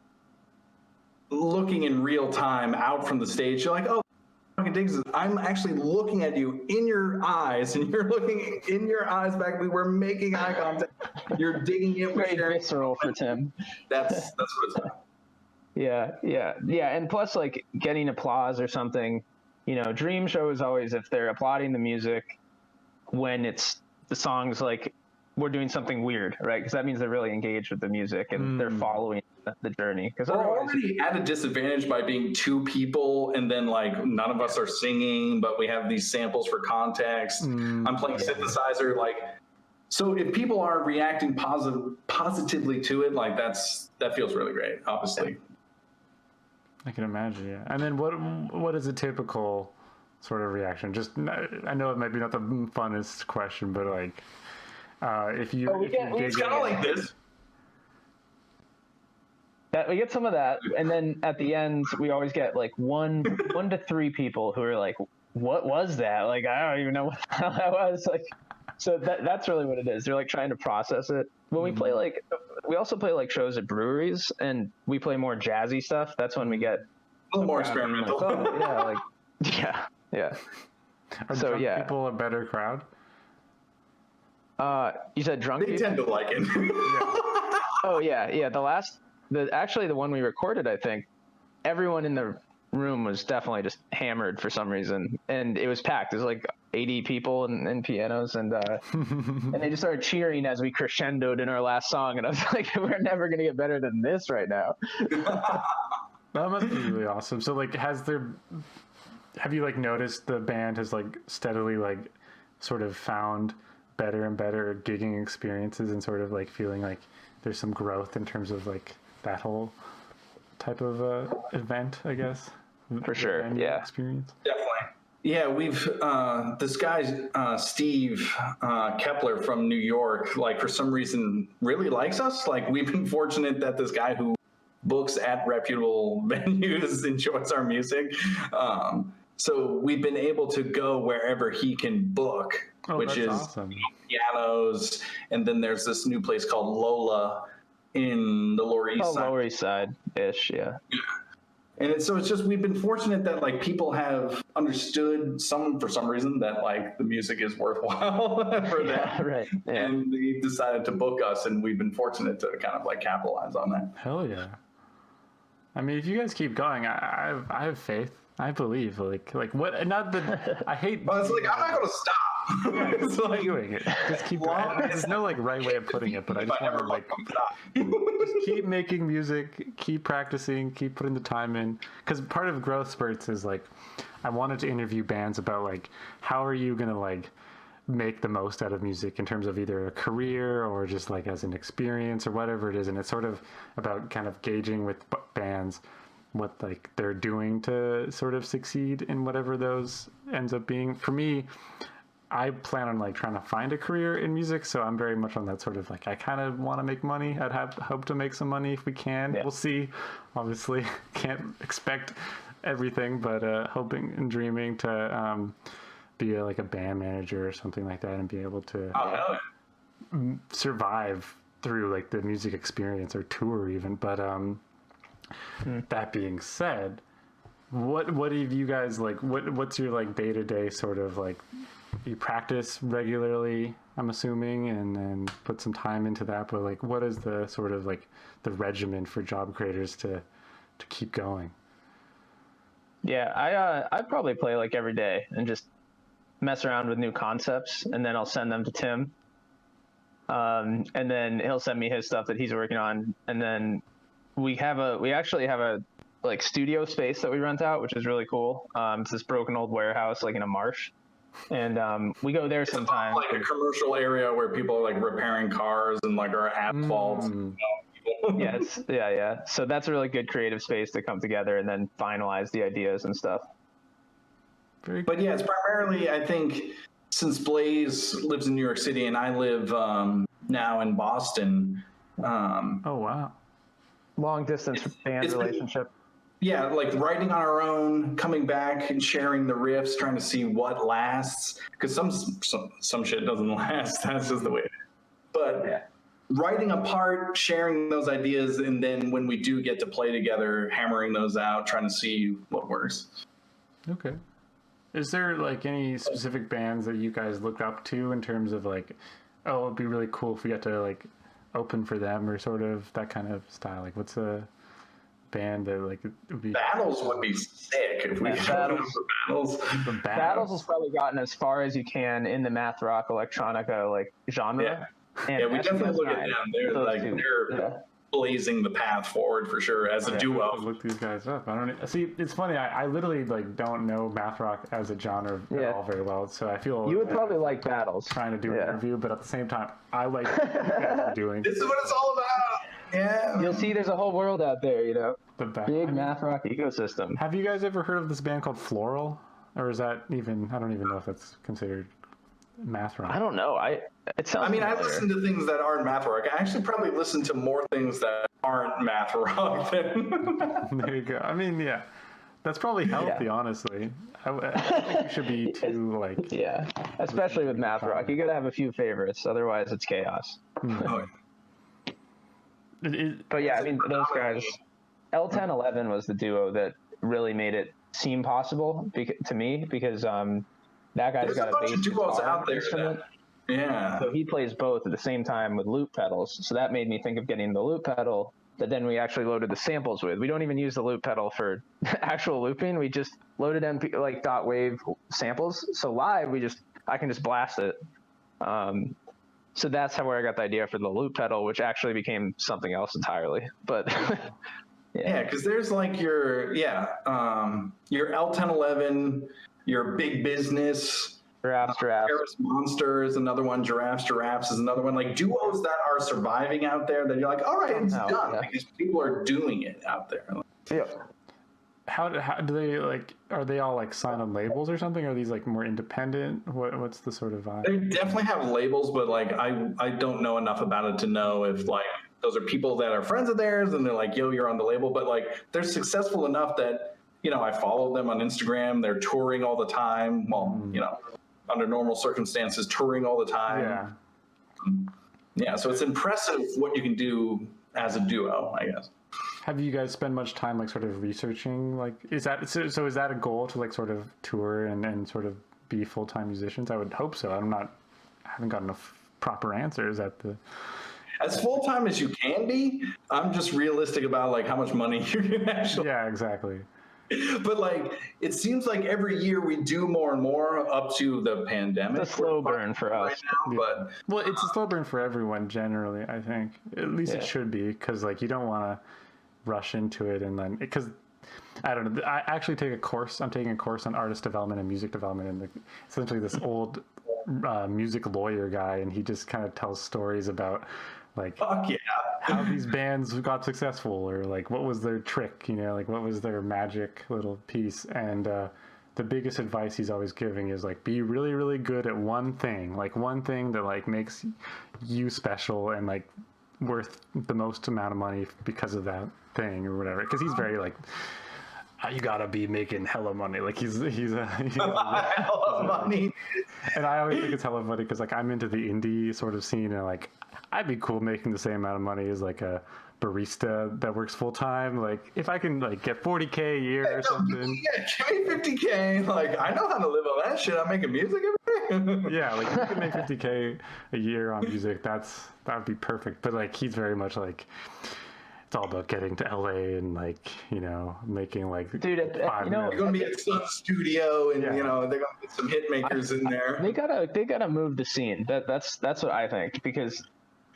looking in real time out from the stage. You're like, oh, fucking digs. I'm actually looking at you in your eyes, and you're looking in your eyes back. We're making eye contact. You're digging it. Very visceral for Tim. That's what it's about. Yeah. And plus, like, getting applause or something. Dream show is always if they're applauding the music when it's the songs like we're doing something weird, right? Because that means they're really engaged with the music and they're following the journey. Because we're already at a disadvantage by being two people, and then like none of us are singing, but we have these samples for context. I'm playing synthesizer, like. So if people are reacting positively to it, like that feels really great, obviously. I can imagine, yeah. And then what is a typical sort of reaction? Just, I know it might be not the funnest question, but like, if you it's kind of like this. We get some of that, and then at the end, we always get like one to three people who are like, what was that? Like, I don't even know what the hell that was. Like, so that's really what it is. They're like trying to process it. When we play, like, we also play like shows at breweries, and we play more jazzy stuff. That's when we get a little more experimental. Like, oh, yeah, like, yeah. Are So, drunk people a better crowd? You said drunk They people? tend to like it. Oh yeah. The one we recorded, I think everyone in the room was definitely just hammered for some reason, and it was packed. It was like 80 people and pianos, and and they just started cheering as we crescendoed in our last song, and I was like, we're never gonna get better than this right now. That must be really awesome. So like, have you like noticed the band has like steadily like sort of found better and better gigging experiences, and sort of like feeling like there's some growth in terms of like that whole type of event, I guess? For sure, yeah. Experience. Definitely. Yeah, we've this guy Steve Kepler from New York, like for some reason really likes us. Like we've been fortunate that this guy who books at reputable venues enjoys our music. So we've been able to go wherever he can book, which is awesome. pianos, and then there's this new place called Lola in the Lower East Side. Lower East Side-ish, yeah. And it's just, we've been fortunate that like people have understood for some reason that like the music is worthwhile for them. Yeah, right. Yeah. And they decided to book us, and we've been fortunate to kind of like capitalize on that. Hell yeah. I mean, if you guys keep going, I have faith. I believe. Like what? Not that I hate. But it's like, I'm not going to stop. It's like doing it. Just keep. There's no like right way of putting it, but I just want to like just keep making music, keep practicing, keep putting the time in. Because part of Growth Spurts is like, I wanted to interview bands about like, how are you gonna like make the most out of music in terms of either a career or just like as an experience or whatever it is, and it's sort of about kind of gauging with bands what like they're doing to sort of succeed in whatever those ends up being. For me, I plan on like trying to find a career in music, so I'm very much on that sort of like, I kind of want to make money. I'd hope to make some money if we can. Yeah. We'll see. Obviously, can't expect everything, but hoping and dreaming to be like a band manager or something like that, and be able to survive through like the music experience or tour even. But that being said, what have you guys like? What's your like day-to-day sort of like? You practice regularly, I'm assuming, and then put some time into that. But like, what is the sort of like the regimen for job creators to keep going? Yeah, I probably play like every day and just mess around with new concepts, and then I'll send them to Tim, and then he'll send me his stuff that he's working on, and then we actually have a like studio space that we rent out, which is really cool. It's this broken old warehouse like in a marsh. And we go there sometimes. Like a commercial area where people are like repairing cars and like are asphalt. Yeah. So that's a really good creative space to come together and then finalize the ideas and stuff. But yeah, it's primarily, I think, since Blaise lives in New York City and I live now in Boston. Oh wow! Long distance band relationship. Yeah, like writing on our own, coming back and sharing the riffs, trying to see what lasts. Because some shit doesn't last. That's just the way it is. But writing apart, sharing those ideas, and then when we do get to play together, hammering those out, trying to see what works. Okay. Is there like any specific bands that you guys look up to in terms of like, oh, it'd be really cool if we got to like open for them, or sort of that kind of style? Like, what's a band that like it would be? Battles would be sick if we got Battles. Battles has probably gotten as far as you can in the math rock electronica like genre. Yeah, and we definitely look at them. They're blazing the path forward for sure as a duo. Look these guys up. I don't see. It's funny. I literally like don't know math rock as a genre at all very well. So I feel you would probably like Battles. Trying to do an interview, but at the same time, I like what you guys are doing. This is what it's all about. Yeah, you'll see. There's a whole world out there. You know, big math rock ecosystem. Have you guys ever heard of this band called Floral, or is that even? I don't even know if that's considered math rock. I don't know. I listen to things that aren't math rock. I actually probably listen to more things that aren't math rock than There you go. I mean, yeah. That's probably healthy, honestly. I don't think you should be too like. Yeah, especially with math rock, you gotta have a few favorites, otherwise it's chaos. Oh, But yeah, I mean, those guys, L1011 was the duo that really made it seem possible to me, because that guy's there's got a a bunch bass of duos guitar out there. instrument. Yeah. So he plays both at the same time with loop pedals. So that made me think of getting the loop pedal that then we actually loaded the samples with. We don't even use the loop pedal for actual looping. We just loaded like dot wave samples. So live, I can just blast it. So that's where I got the idea for the loop pedal, which actually became something else entirely. But yeah, because there's like your L1011, your Big Business. Giraffes. Paris Monster is another one. Giraffes is another one. Like duos that are surviving out there that you're like, all right, it's done. Because people are doing it out there. Yeah. How do they like? Are they all like signed on labels or something? Are these like more independent? What's the sort of vibe? They definitely have labels, but like I don't know enough about it to know if like those are people that are friends of theirs and they're like, yo, you're on the label. But like they're successful enough that, you know, I follow them on Instagram. They're touring all the time. Well, you know, under normal circumstances, touring all the time. Yeah. So it's impressive what you can do as a duo, I guess. Have you guys spent much time like sort of researching, like, is that is that a goal to like sort of tour and sort of be full-time musicians? I would hope so. I haven't got enough proper answers at the as full-time as you can be. I'm just realistic about like how much money you can actually. Yeah, exactly. But like it seems like every year we do more and more up to the pandemic. It's a slow burn for us. Right now, but Well, it's a slow burn for everyone generally, I think. At least it should be, because like you don't want to rush into it and then, because I don't know, I actually take a course. I'm taking a course on artist development and music development, and essentially this old music lawyer guy, and he just kind of tells stories about like fuck yeah, how these bands got successful, or like what was their trick, you know, like what was their magic little piece. And the biggest advice he's always giving is like, be really, really good at one thing that like makes you special and like worth the most amount of money because of that thing or whatever. Because he's very like, you gotta be making hella money. Like he's hella money. And I always think it's hella funny because like I'm into the indie sort of scene, and like I'd be cool making the same amount of money as like a barista that works full time. Like if I can like get $40K a year or something. Yeah, give me $50K. Like I know how to live on that shit. I'm making music every day. Yeah, like if you can make $50K a year on music, that would be perfect. But like he's very much like, it's all about getting to LA and like, you know, making like Dude, you know, you're gonna be at Sun Studio, and you know they're gonna get some hit makers in there. They gotta move the scene. That's what I think, because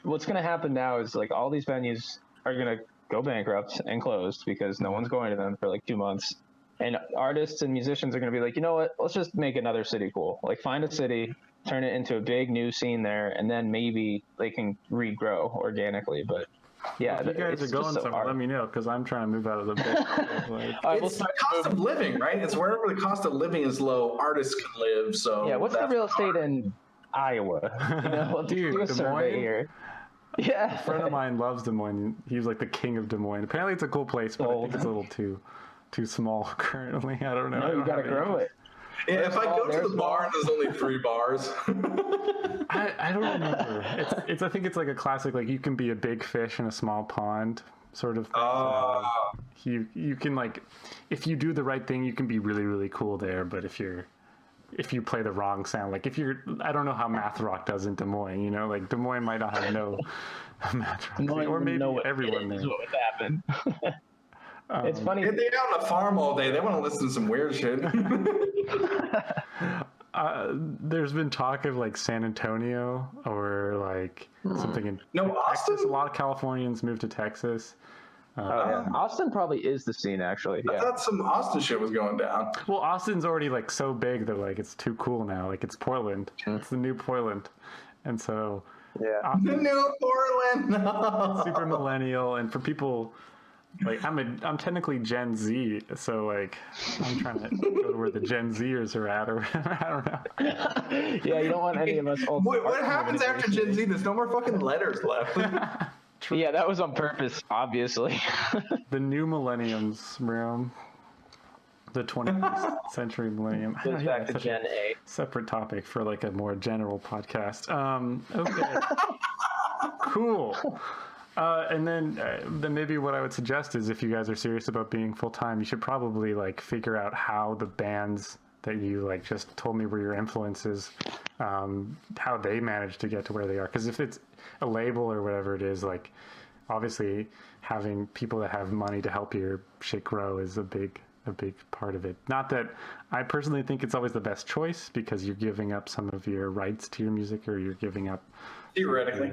what's gonna happen now is like all these venues are gonna go bankrupt and closed because no one's going to them for like 2 months, and artists and musicians are gonna be like, you know what? Let's just make another city cool. Like find a city, turn it into a big new scene there, and then maybe they can regrow organically. But yeah, if you guys are going somewhere, let me know, because I'm trying to move out of the big. It's the cost of living, right? It's wherever the cost of living is low, artists can live. So yeah, what's the real estate in Iowa? You know, dude, do a survey here. Yeah, a friend of mine loves Des Moines. He was like the king of Des Moines. Apparently, it's a cool place, but I think it's a little too small currently. I don't know. No, you gotta grow it. Yeah, if I go to the bar and there's only 3 bars. I don't remember. I think it's like a classic, like you can be a big fish in a small pond sort of thing. You can like, if you do the right thing, you can be really, really cool there. But if you play the wrong sound, like I don't know how math rock does in Des Moines, you know, like Des Moines might not have no math rock, or maybe everyone there. What would happen? It's funny. If they're out on a farm all day, they want to listen to some weird shit. There's been talk of like San Antonio or like something in Austin? Texas. A lot of Californians moved to Texas. Austin probably is the scene, actually. Yeah. I thought some Austin shit was going down. Well, Austin's already like so big that like it's too cool now. Like it's Portland. It's the new Portland, and so The new Portland. No. super millennial. And for people like I'm technically Gen Z, so like I'm trying to go to where the Gen Zers are at, or whatever. I don't know. Yeah, you don't want any of us. What happens after Gen Z? There's no more fucking letters left. Yeah, that was on purpose, obviously. The new millenniums, bro. The 21st century millennium. Goes back to Gen A. Separate topic for like a more general podcast. Okay. Cool. And then maybe what I would suggest is if you guys are serious about being full-time, you should probably like figure out how the bands that you like just told me were your influences, how they managed to get to where they are. Because if it's a label or whatever it is, like obviously having people that have money to help your shit grow is a big part of it. Not that I personally think it's always the best choice, because you're giving up some of your rights to your music, or you're giving up theoretically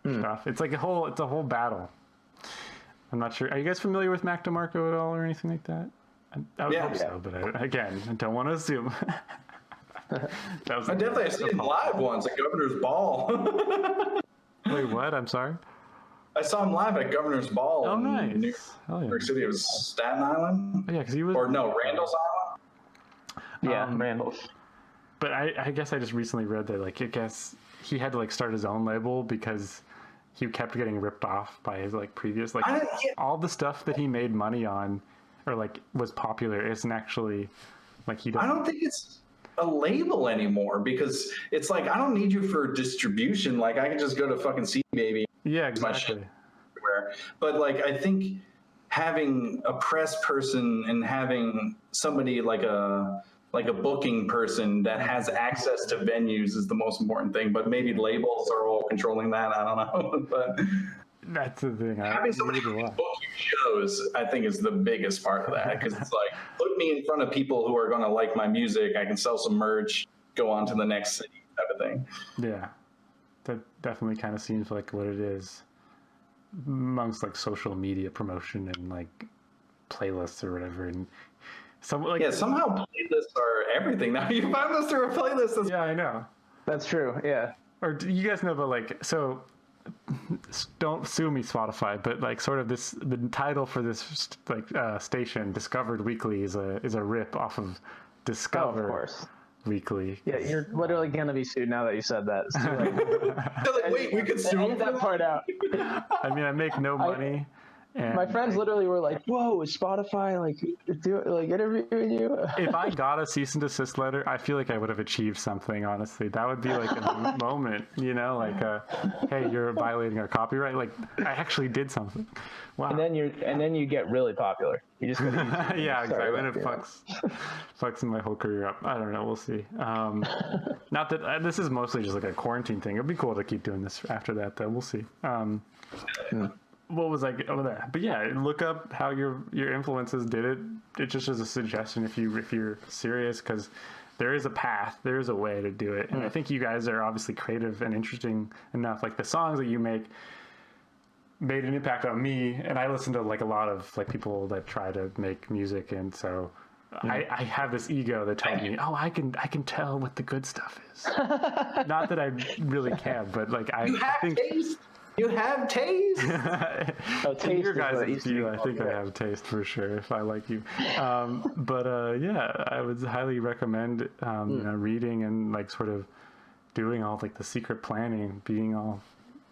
stuff. It's like a whole battle. I'm not sure. Are you guys familiar with Mac DeMarco at all or anything like that? I would hope so, but I don't want to assume. I definitely have seen him live once at Governor's Ball. Wait, what? I'm sorry? I saw him live at Governor's Ball. Oh, nice. New York City. It was Staten Island? Oh, yeah, because he was... Or no, Randall's Island? Yeah, Randall's. But I guess I just recently read that, like, I guess he had to, like, start his own label because he kept getting ripped off by his, like, previous... Like, all the stuff that he made money on or, like, was popular isn't actually... Like, he doesn't... I don't think it's a label anymore, because it's like, I don't need you for distribution. Like, I can just go to fucking CD Baby. Yeah, exactly. But like, I think having a press person and having somebody like a booking person that has access to venues is the most important thing. But maybe labels are all controlling that. I don't know. But that's the thing. Having somebody who can book you shows, I think, is the biggest part of that, because it's like, put me in front of people who are going to like my music. I can sell some merch, go on to the next city, type of thing. Yeah, that definitely kind of seems like what it is amongst like social media promotion and like playlists or whatever. And some like somehow playlists are everything now. You find us through a playlist. Yeah, I know. That's true. Yeah. Or do you guys know about like, so don't sue me, Spotify, but like sort of the title for this like station, Discovered Weekly, is a rip off of Discover. Oh, of course. Weekly. Yeah, you're literally gonna be sued now that you said that. So, like, wait, we could sue that part out. I mean, I make no money. And my friends literally were like, "Whoa, is Spotify interviewing you?" If I got a cease and desist letter, I feel like I would have achieved something. Honestly, that would be like a moment, you know, like, "Hey, you're violating our copyright." Like, I actually did something. Wow. And then you get really popular. You just gotta yeah, exactly. And it fucks my whole career up. I don't know. We'll see. Not that this is mostly just like a quarantine thing. It'd be cool to keep doing this after that, though. We'll see. What was I over there? But yeah, look up how your influences did it. It just is a suggestion if you're serious, because there is a path, there is a way to do it. And I think you guys are obviously creative and interesting enough. Like the songs that you make made an impact on me, and I listen to like a lot of like people that try to make music, and so I have this ego that tells me, oh, I can tell what the good stuff is. Not that I really can, but like I think. Taste. You have taste. Taste your guys' view, I think I have taste for sure if I like you. Yeah, I would highly recommend reading and like sort of doing all like the secret planning, being all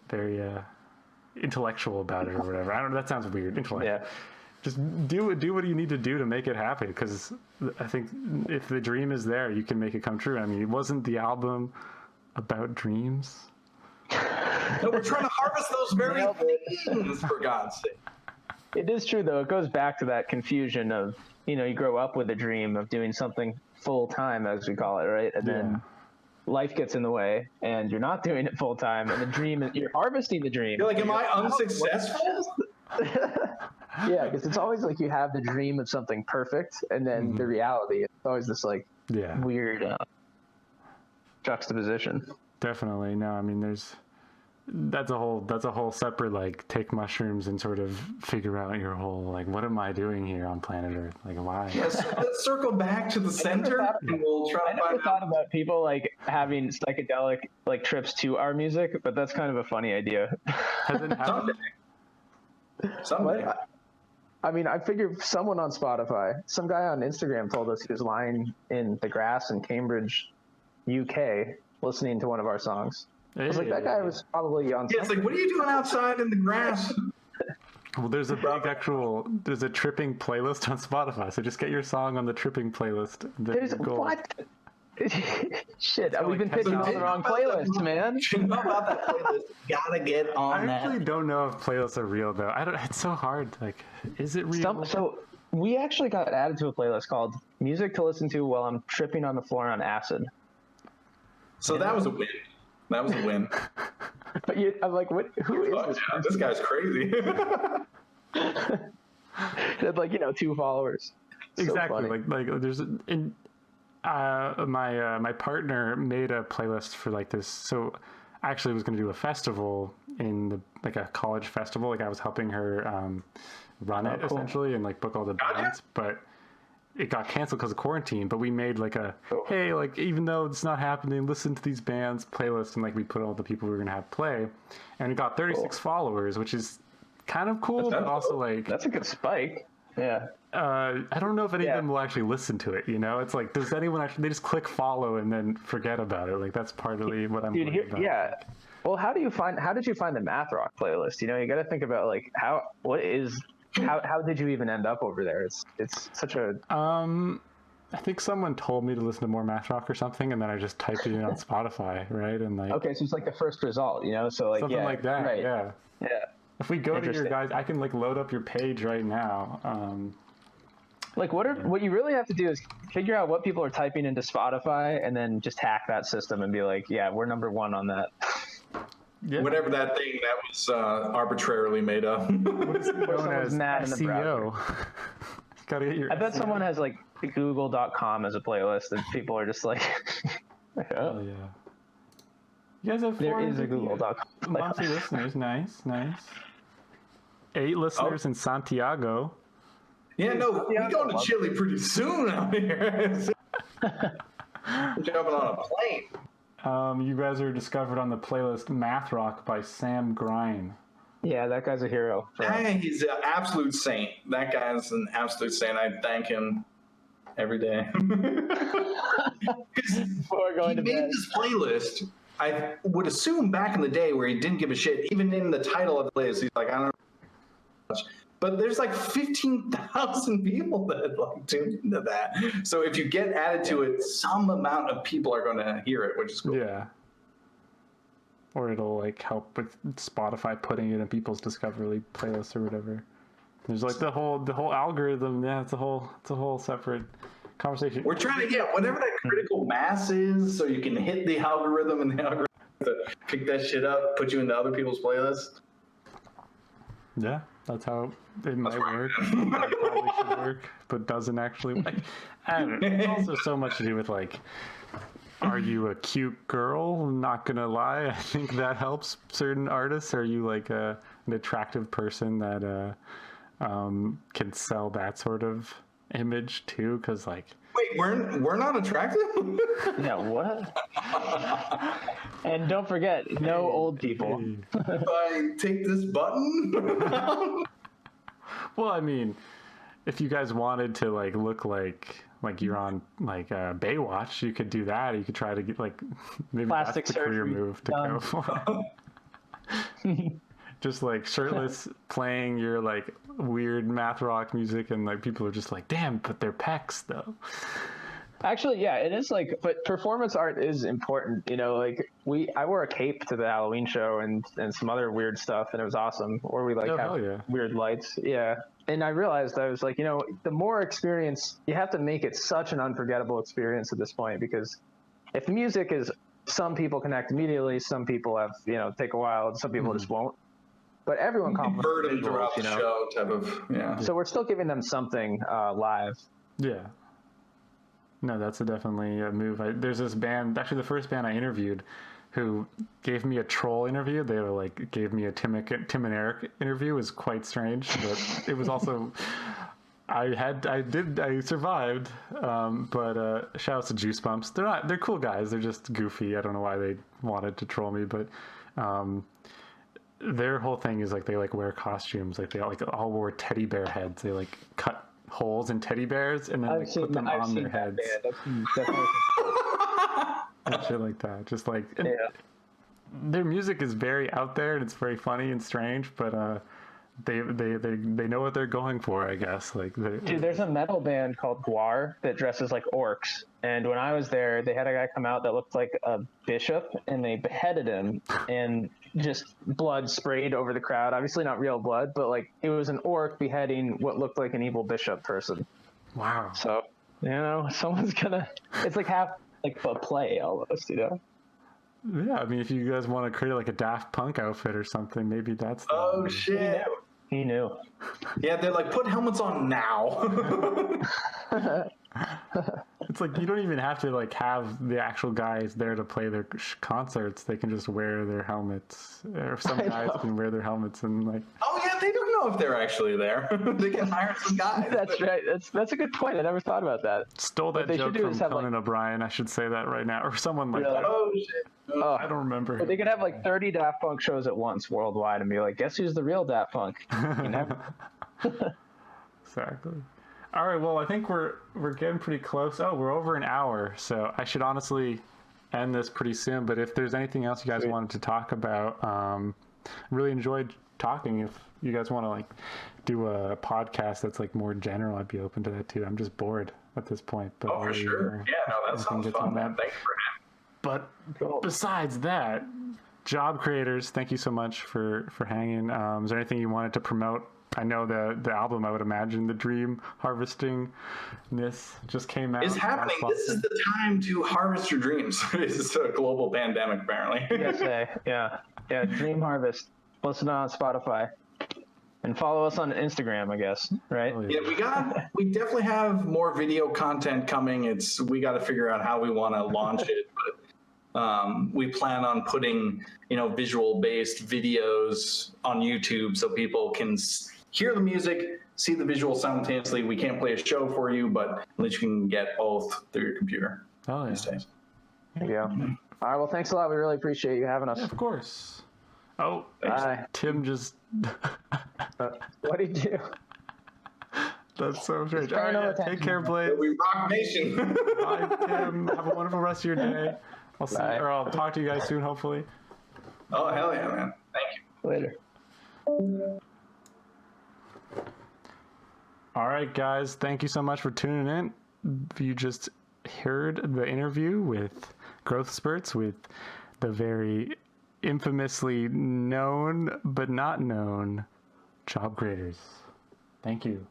very intellectual about it or whatever. I don't know. That sounds weird. Intellectual. Yeah. Just do what you need to do to make it happen, because I think if the dream is there, you can make it come true. I mean, wasn't the album about dreams? No, we're trying to harvest those very things, for God's sake. It is true, though. It goes back to that confusion of, you grow up with a dream of doing something full time, as we call it, right? And then life gets in the way, and you're not doing it full time, and the dream, you're harvesting the dream. You're like, am I unsuccessful? Yeah, because it's always like you have the dream of something perfect, and then the reality. It's always this like weird juxtaposition. Definitely. No, I mean, that's a whole separate, like, take mushrooms and sort of figure out your whole, like, what am I doing here on planet Earth? Like, why? Yes, let's circle back to the center, and we'll try to find out. I never thought about people, like, having psychedelic, like, trips to our music, but that's kind of a funny idea. Has it happened? Someday. I mean, I figured someone on Spotify, some guy on Instagram told us he was lying in the grass in Cambridge, UK, listening to one of our songs. I was like, that guy was probably on. Yeah, it's like, what are you doing outside in the grass? Well, there's a tripping playlist on Spotify, so just get your song on the tripping playlist. There's what? Shit, we've been like pitching on the wrong playlists, man. You know about that playlist? Gotta get on that. I actually don't know if playlists are real though. It's so hard. Like, is it real? So we actually got added to a playlist called "Music to Listen to While I'm Tripping on the Floor on Acid." So that was a win. That was a win. But I'm like, what? Who is this? Yeah, this guy's crazy. Had 2 followers. So exactly. funny. Like there's my partner made a playlist for like this. So I actually was going to do a festival in a college festival. Like I was helping her run it cool. essentially and like book all the bands, but it got canceled because of quarantine. But we made hey, like even though it's not happening, listen to these bands playlist, and like we put all the people we were going to have play, and it got 36 followers, which is kind of cool, but also like that's a good spike. Yeah. I don't know if any of them will actually listen to it. You know, it's like, does anyone actually? They just click follow and then forget about it. Like that's partly what I'm. Dude, about. yeah. Well, how did you find the math rock playlist? You know, you got to think about like how did you even end up over there? It's such a. I think someone told me to listen to more math rock or something, and then I just typed it in on Spotify, right? And like. Okay, so it's like the first result, you know. So like something like that, right. Yeah. Yeah. If we go to your guys, I can like load up your page right now. Like what you really have to do is figure out what people are typing into Spotify, and then just hack that system and be like, yeah, we're number one on that. Yeah. Whatever that thing that was arbitrarily made up. What is known as SEO? Gotta get your. I bet someone has like Google.com as a playlist, and people are just like, oh yeah. You guys have there is a Google.com monthly listeners. Nice. 8 listeners in Santiago. Yeah, no, we're going to Chile pretty soon out here. We're jumping on a plane. You guys are discovered on the playlist Math Rock by Sam Grine. Yeah, that guy's a hero. Hey, he's an absolute saint. That guy's an absolute saint. I thank him every day. Before going to bed. He made this playlist, I would assume back in the day where he didn't give a shit. Even in the title of the playlist, he's like, I don't know. But there's like 15,000 people that like tune into that. So if you get added to it, some amount of people are going to hear it, which is cool. Yeah. Or it'll like help with Spotify putting it in people's discovery playlists or whatever. There's like the whole algorithm. Yeah, it's a whole separate conversation. We're trying to get whatever that critical mass is, so you can hit the algorithm and the algorithm to pick that shit up, put you into other people's playlists. Yeah, that's how it might work. It probably should work, but doesn't actually. Like, I don't know. It's also so much to do with like, are you a cute girl? I'm not gonna lie, I think that helps certain artists. Are you like an attractive person that can sell that sort of image too? Because like, wait, we're not attractive? Yeah, what? And don't forget, no old people. If I take this button? Well, I mean, if you guys wanted to like look like you're on like Baywatch, you could do that. You could try to get like maybe plastic that's the career surgery move to go for. Just like shirtless, playing your like weird math rock music, and like people are just like, damn, but they're pecs though. Actually, yeah, it is like, but performance art is important. You know, like I wore a cape to the Halloween show and some other weird stuff, and it was awesome. Or we like have weird lights, yeah. And I realized I was like, you know, the more experience, you have to make it such an unforgettable experience at this point, because if the music is, some people connect immediately, some people have, you know, take a while, and some people just won't. But everyone compliments throughout the show type of, yeah. So we're still giving them something live. Yeah. No, that's definitely a move. There's this band, actually the first band I interviewed, who gave me a troll interview. They were like, gave me a Tim and Eric interview. It was quite strange, but it was also, I survived. But shout out to Juice Bumps. They're cool guys. They're just goofy. I don't know why they wanted to troll me, but their whole thing is like they like wear costumes. Like they all wore teddy bear heads. They like cut holes in teddy bears and then like, put them on their heads. And shit like that. Just like their music is very out there and it's very funny and strange, but they know what they're going for, I guess. Like, Dude, there's a metal band called Guar that dresses like orcs. And when I was there, they had a guy come out that looked like a bishop, and they beheaded him, and just blood sprayed over the crowd. Obviously not real blood, but like it was an orc beheading what looked like an evil bishop person. Wow. So, someone's gonna. It's like half like a play almost, Yeah, I mean, if you guys want to create like a Daft Punk outfit or something, maybe that's. Oh shit! He knew. Yeah, they're like, put helmets on now. It's like you don't even have to like have the actual guys there to play their concerts. They can just wear their helmets, or some guys can wear their helmets and like. Oh yeah, they don't know if they're actually there. They can hire some guys. That's right. That's a good point. I never thought about that. Stole that joke from Conan O'Brien. I should say that right now, or someone like that. Oh shit! Oh, I don't remember. But they could have like 30 Daft Punk shows at once worldwide and be like, guess who's the real Daft Punk? You know? Exactly. All right, well, I think we're getting pretty close. Oh, we're over an hour, so I should honestly end this pretty soon. But if there's anything else you guys wanted to talk about, really enjoyed talking. If you guys want to like do a podcast that's like more general, I'd be open to that too. I'm just bored at this point. But for sure. Yeah, no, that sounds fun, man. Thanks for having me. But besides that, Job Creators, thank you so much for hanging. Is there anything you wanted to promote? I know the album, I would imagine, the Dream Harvesting this just came out. It's happening. This is the time to harvest your dreams. It's a global pandemic, apparently. Yeah. Dream Harvest. Listen on Spotify. And follow us on Instagram, I guess, right? Oh, yeah, we definitely have more video content coming. We got to figure out how we want to launch it, but we plan on putting, visual-based videos on YouTube so people can hear the music, see the visual simultaneously. We can't play a show for you, but at least you can get both through your computer these days. Yeah. All right. Well, thanks a lot. We really appreciate you having us. Yeah, of course. Oh, Tim just. What did you do? That's so strange. All right, take care, Blaise. We rock nation. Bye, Tim. Have a wonderful rest of your day. I'll talk to you guys soon, hopefully. Oh, hell yeah, man. Thank you. Later. All right, guys. Thank you so much for tuning in. You just heard the interview with Growth Spurts with the very infamously known but not known Job Creators. Thank you.